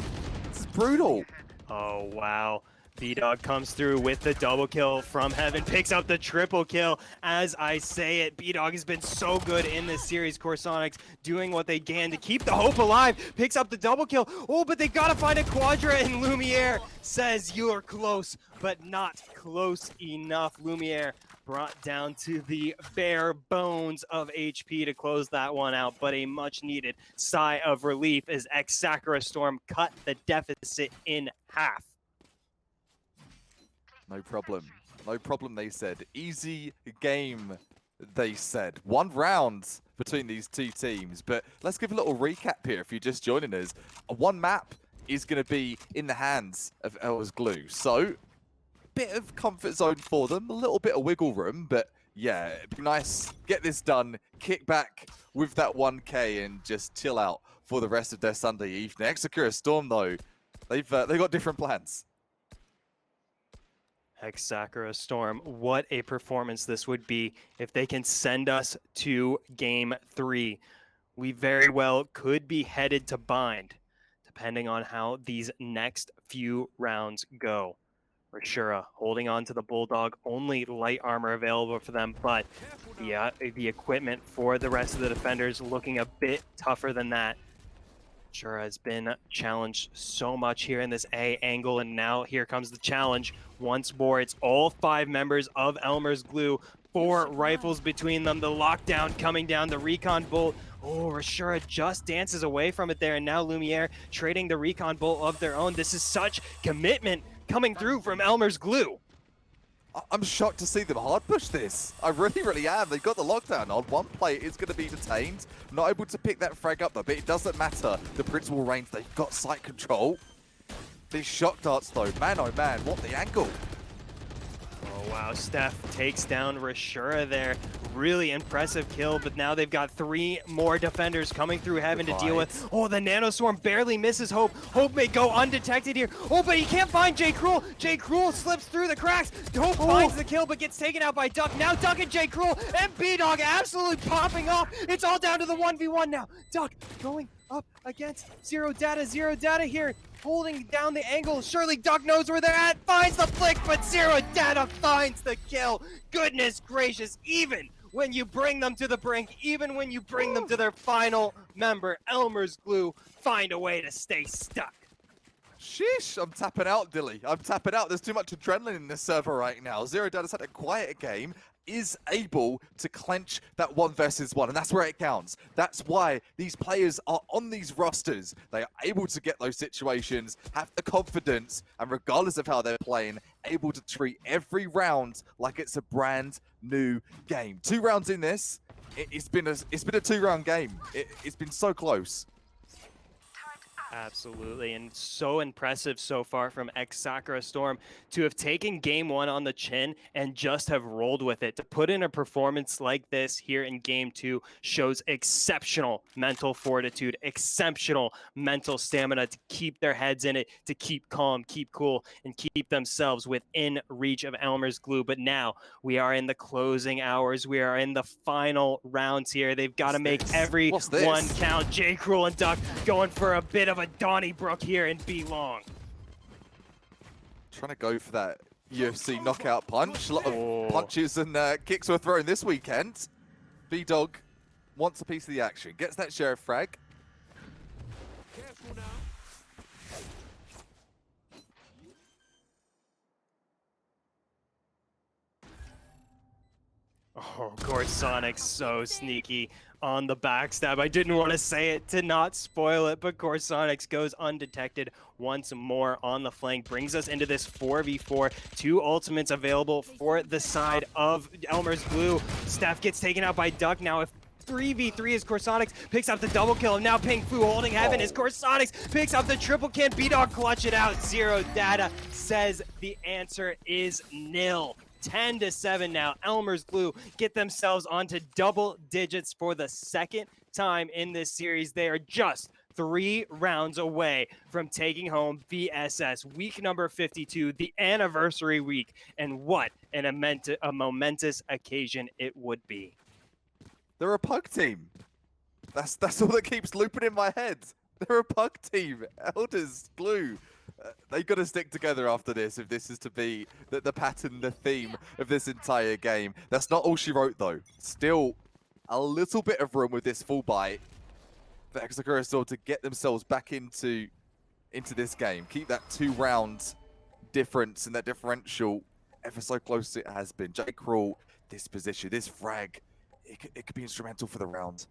This is brutal. Oh, wow. B-Dog comes through with the double kill from Heaven, picks up the triple kill. As I say it, B-Dog has been so good in this series. Corsonics doing what they can to keep the hope alive, picks up the double kill. Oh, but they gotta find a Quadra, and Lumiere says you're close, but not close enough. Lumiere brought down to the bare bones of HP to close that one out, but a much needed sigh of relief as Ex-Sakura Storm cut the deficit in half. No problem. No problem, they said. Easy game, they said. 1 round between these 2 teams. But let's give a little recap here if you're just joining us. 1 map is going to be in the hands of Elmerz Glue. So, bit of comfort zone for them. A little bit of wiggle room. But yeah, it'd be nice. Get this done. Kick back with that 1K and just chill out for the rest of their Sunday evening. Ex-Sakura Storm, though, they've got different plans. Ex-Sakura Storm, what a performance this would be if they can send us to game 3. We very well could be headed to bind, depending on how these next few rounds go. Rashura holding on to the Bulldog, only light armor available for them, but the equipment for the rest of the defenders looking a bit tougher than that. Rashura has been challenged so much here in this A angle, and now here comes the challenge once more. It's all 5 members of Elmerz Glue, 4 rifles between them, the lockdown coming down, the recon bolt. Oh, Rashura just dances away from it there, and now Lumiere trading the recon bolt of their own. This is such commitment coming through from Elmerz Glue. I'm shocked to see them hard push this. I really am. They've got the lockdown on. One player is going to be detained. Not able to pick that frag up though, but it doesn't matter. The principal range, they've got site control. These shot darts though, man oh man, what the angle. Oh wow, Steph takes down Rashura there. Really impressive kill, but now they've got 3 more defenders coming through heaven to deal with. Oh, the Nanoswarm barely misses Hope. Hope may go undetected here. Oh, but he can't find J. Cruel. J. Cruel slips through the cracks. Hope finds the kill, but gets taken out by Duck. Now Duck and J. Cruel and B-Dog absolutely popping off. It's all down to the 1v1 now. Duck going up against Zero Data here, holding down the angle. Surely Duck knows where they're at, finds the flick, but Zero Data finds the kill. Goodness gracious, even when you bring them to the brink, even when you bring them to their final member, Elmerz Glue find a way to stay stuck. Sheesh, I'm tapping out, Dilly. I'm tapping out. There's too much adrenaline in this server right now. Zero Data's had a quiet game, is able to clench that 1 versus 1, and that's where it counts. That's why these players are on these rosters. They are able to get those situations, have the confidence, and regardless of how they're playing, able to treat every round like it's a brand new game. 2 rounds in this, it's been a 2-round game. It's been so close. Absolutely, and so impressive so far from Ex-Sakura Storm to have taken game 1 on the chin and just have rolled with it. To put in a performance like this here in game 2 shows exceptional mental fortitude, exceptional mental stamina to keep their heads in it, to keep calm, keep cool, and keep themselves within reach of Elmerz Glue. But now we are in the closing hours. We are in the final rounds here. They've got to make every one count. J. Cruel and Duck going for a bit of a Donnybrook here and B long. Trying to go for that UFC knockout punch. A lot of punches and kicks were thrown this weekend. B-Dog wants a piece of the action. Gets that sheriff frag. Careful now. Oh, Corsonic so sneaky on the backstab. I didn't want to say it to not spoil it, but Corsonics goes undetected once more on the flank. Brings us into this 4v4. 2 ultimates available for the side of Elmerz Glue. Steph gets taken out by Duck. Now if 3v3 as Corsonics picks up the double kill, and now Ping Fu holding heaven as Corsonics picks up the triple. Can B-Dog clutch it out? Zero Data says the answer is nil. 10-7 now. Elmerz Glue get themselves onto double digits for the 2nd time in this series. They are just 3 rounds away from taking home VSS week number 52, the anniversary week, and what a momentous occasion it would be. They're a pug team. That's all that keeps looping in my head. They're a pug team. Elders, Glue. They got to stick together after this if this is to be the pattern, the theme of this entire game. That's not all she wrote, though. Still a little bit of room with this full buy for Ex-Sakura Storm to get themselves back into this game. Keep that 2-round difference and that differential ever so close it has been. J. Cruel, this position, this frag, it could be instrumental for the round.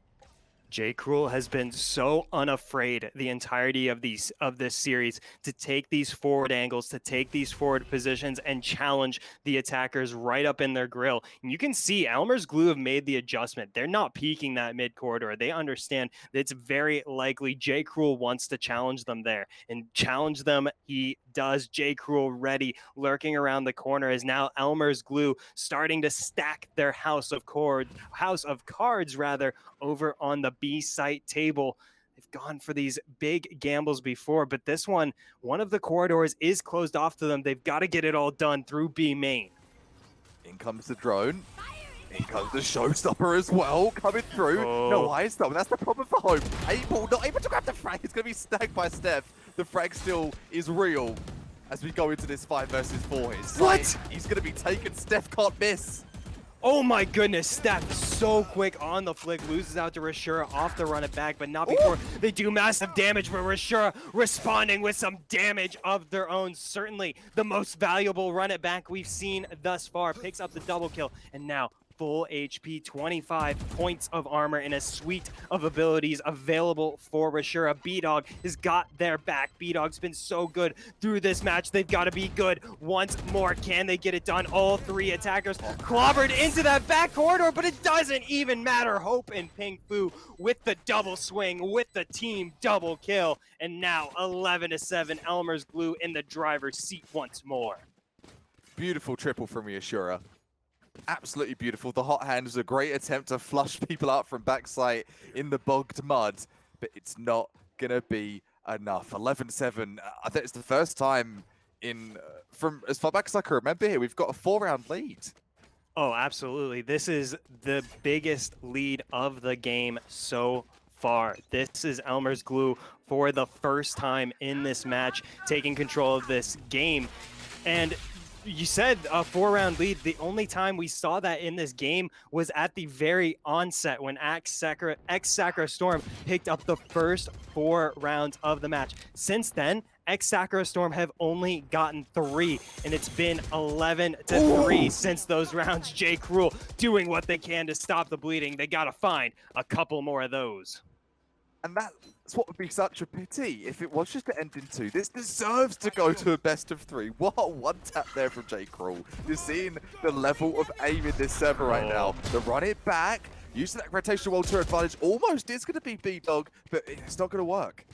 J. Cruel has been so unafraid the entirety of this series to take these forward angles, to take these forward positions and challenge the attackers right up in their grill. And you can see Elmerz Glue have made the adjustment. They're not peeking that mid corridor. They understand that it's very likely J. Cruel wants to challenge them there, and challenge them he does. J. Cruel ready, lurking around the corner, is now Elmerz Glue starting to stack their house of cards over on the B site table. They've gone for these big gambles before, but this one of the corridors is closed off to them. They've got to get it all done through B main. In comes the drone. In comes the showstopper as well, coming through. No eyes though, and that's the problem for Hope. Not able to grab the frag. It's going to be snagged by Steph. The frag still is real as we go into this 5 versus 4. He's going to be taken. Steph can't miss. Oh my goodness, Steph so quick on the flick, loses out to Rashura off the run it back, but not before they do massive damage, but Rashura responding with some damage of their own. Certainly the most valuable run it back we've seen thus far. Picks up the double kill, and now full HP, 25 points of armor, and a suite of abilities available for Rashura. B-Dog has got their back. B-Dog's been so good through this match. They've got to be good once more. Can they get it done? All three attackers clobbered into that back corridor, but it doesn't even matter. Hope and Ping Fu with the double swing, with the team double kill, and now 11-7. Elmerz Glue in the driver's seat once more. Beautiful triple from Yashura. Absolutely beautiful. The hot hand was a great attempt to flush people out from backside in the bogged mud, but it's not going to be enough. 11-7. I think it's the first time in, from as far back as I can remember here, we've got a 4-round lead. Oh, absolutely. This is the biggest lead of the game so far. This is Elmerz Glue for the first time in this match, taking control of this game. And you said a 4-round lead. The only time we saw that in this game was at the very onset when Ex-Sakura Storm picked up the first 4 rounds of the match. Since then, Ex-Sakura Storm have only gotten 3, and it's been 11-3 since those rounds. J. Cruel doing what they can to stop the bleeding. They gotta find a couple more of those. And that's what would be such a pity if it was just to end in 2. This deserves to go to a best of 3. What a one tap there from J. Cruel. You're seeing the level of aim in this server right now. The run it back, using that rotational wall to advantage, almost is going to be B-Dog, but it's not going to work.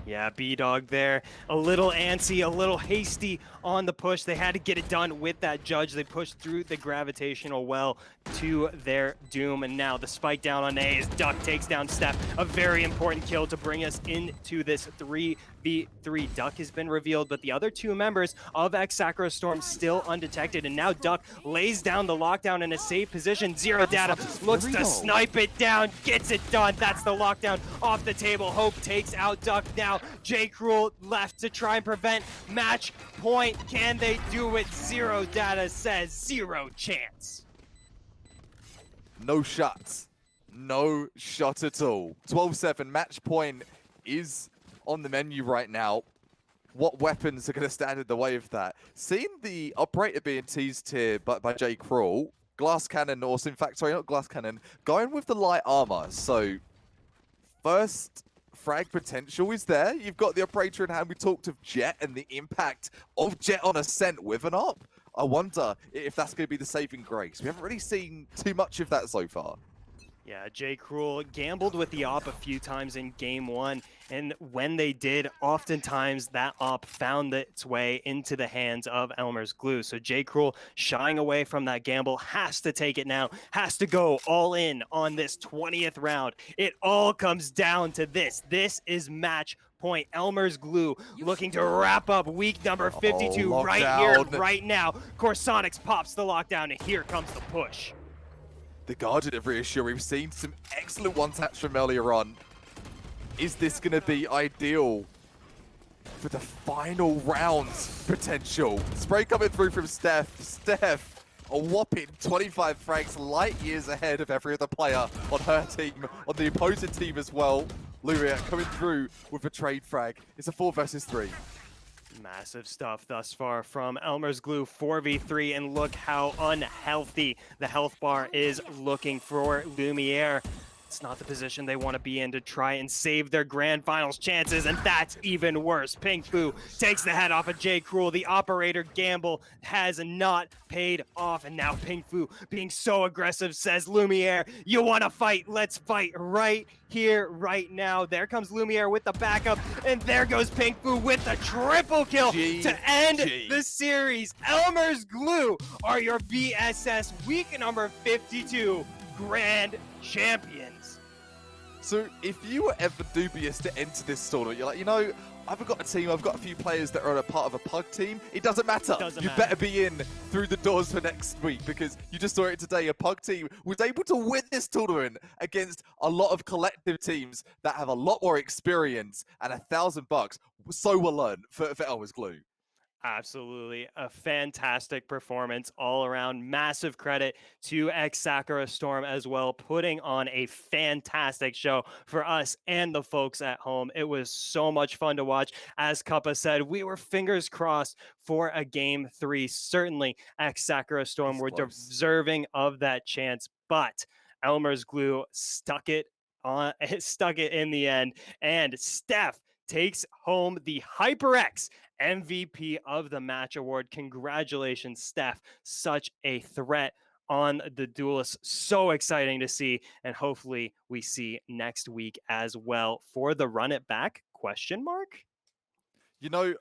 Yeah, B-Dog there, a little antsy, a little hasty on the push. They had to get it done with that judge. They pushed through the gravitational well to their doom, and now the spike down on A as Duck takes down Steph. A very important kill to bring us into this 3v3. Duck has been revealed, but the other 2 members of Ex-Sakura Storm still undetected, and now Duck lays down the lockdown in a safe position. Zero Data looks to snipe it down, gets it done. That's the lockdown off the table. Hope takes out Duck now. J. Cruel left to try and prevent match point. Can they do it? Zero Data says zero chance. No shots. No shot at all. 12-7. Match point is on the menu right now. What weapons are going to stand in the way of that? Seeing the operator being teased here by J. Cruel, glass cannon, or in fact, sorry, not glass cannon, going with the light armor. So, first frag potential is there. You've got the operator in hand. We talked of Jet and the impact of Jet on Ascent with an op. I wonder if that's going to be the saving grace. We haven't really seen too much of that so far. Yeah, J. Cruel gambled with the op a few times in game 1, and when they did, oftentimes that op found its way into the hands of Elmerz Glue. So J. Cruel, shying away from that gamble, has to take it now, has to go all in on this 20th round. It all comes down to this. This is match point. Elmerz Glue looking to wrap up week number 52 right here, right now. Corsonics pops the lockdown, and here comes the push. The Guardian of Reassure, we've seen some excellent one-taps from earlier on. Is this going to be ideal for the final rounds potential? Spray coming through from Steph. Steph, a whopping 25 frags, light years ahead of every other player on her team, on the opposing team as well. Luria coming through with a trade frag. It's a 4 versus 3. Massive stuff thus far from Elmerz Glue, 4v3, and look how unhealthy the health bar is looking for Lumiere. It's not the position they want to be in to try and save their grand finals chances, and that's even worse. Ping Fu takes the head off of J. Cruel. The operator gamble has not paid off, and now Ping Fu, being so aggressive, says, Lumiere, you want to fight? Let's fight right here, right now. There comes Lumiere with the backup, and there goes Ping Fu with the triple kill to end the series. Elmerz Glue are your BSS week number 52 grand champions. So if you were ever dubious to enter this tournament, you're like, you know, I've got a team, I've got a few players that are a part of a pug team. It doesn't matter. You better be in through the doors for next week, because you just saw it today. A pug team was able to win this tournament against a lot of collective teams that have a lot more experience, and $1,000 so well earned for Elmerz Glue. Absolutely. A fantastic performance all around. Massive credit to Ex-Sakura Storm as well, putting on a fantastic show for us and the folks at home. It was so much fun to watch. As Kappa said, we were fingers crossed for a game 3. Certainly, Ex-Sakura Storm It's were close. deserving of that chance, but Elmer's glue stuck it on, stuck it in the end, and Steph takes home the HyperX MVP of the match award. Congratulations, Steph. Such a threat on the duelists. So exciting to see. And hopefully we see next week as well for the run it back question mark. You know,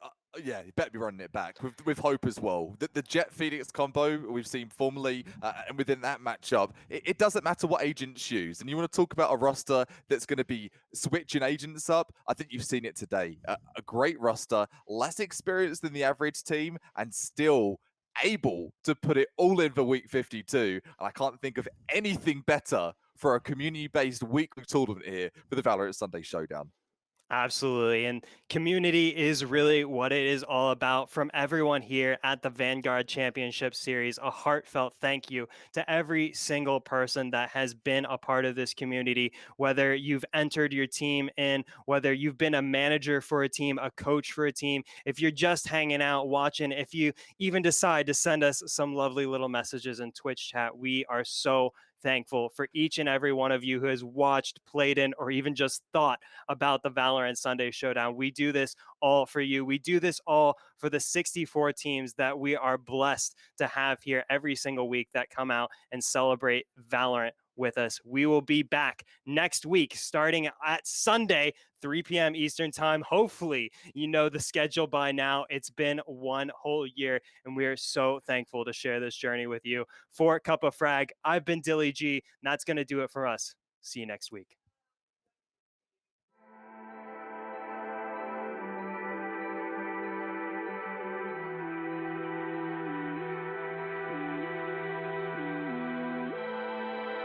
yeah, you better be running it back with hope as well. The Jet Phoenix combo we've seen formerly, and within that matchup, it doesn't matter what agents use. And you want to talk about a roster that's going to be switching agents up? I think you've seen it today. A great roster, less experienced than the average team, and still able to put it all in for week 52. And I can't think of anything better for a community-based weekly tournament here for the Valorant Sunday Showdown. Absolutely. And community is really what it is all about. From everyone here at the Vanguard Championship Series, a heartfelt thank you to every single person that has been a part of this community, whether you've entered your team in, whether you've been a manager for a team, a coach for a team, if you're just hanging out watching, if you even decide to send us some lovely little messages in Twitch chat, we are so thankful for each and every one of you who has watched, played in, or even just thought about the Valorant Sunday Showdown. We do this all for you. We do this all for the 64 teams that we are blessed to have here every single week that come out and celebrate Valorant with us. We will be back next week starting at Sunday, 3 p.m. Eastern time. Hopefully, you know the schedule by now. It's been one whole year, and we are so thankful to share this journey with you. For Cup of Frag, I've been Dilly G, and that's going to do it for us. See you next week.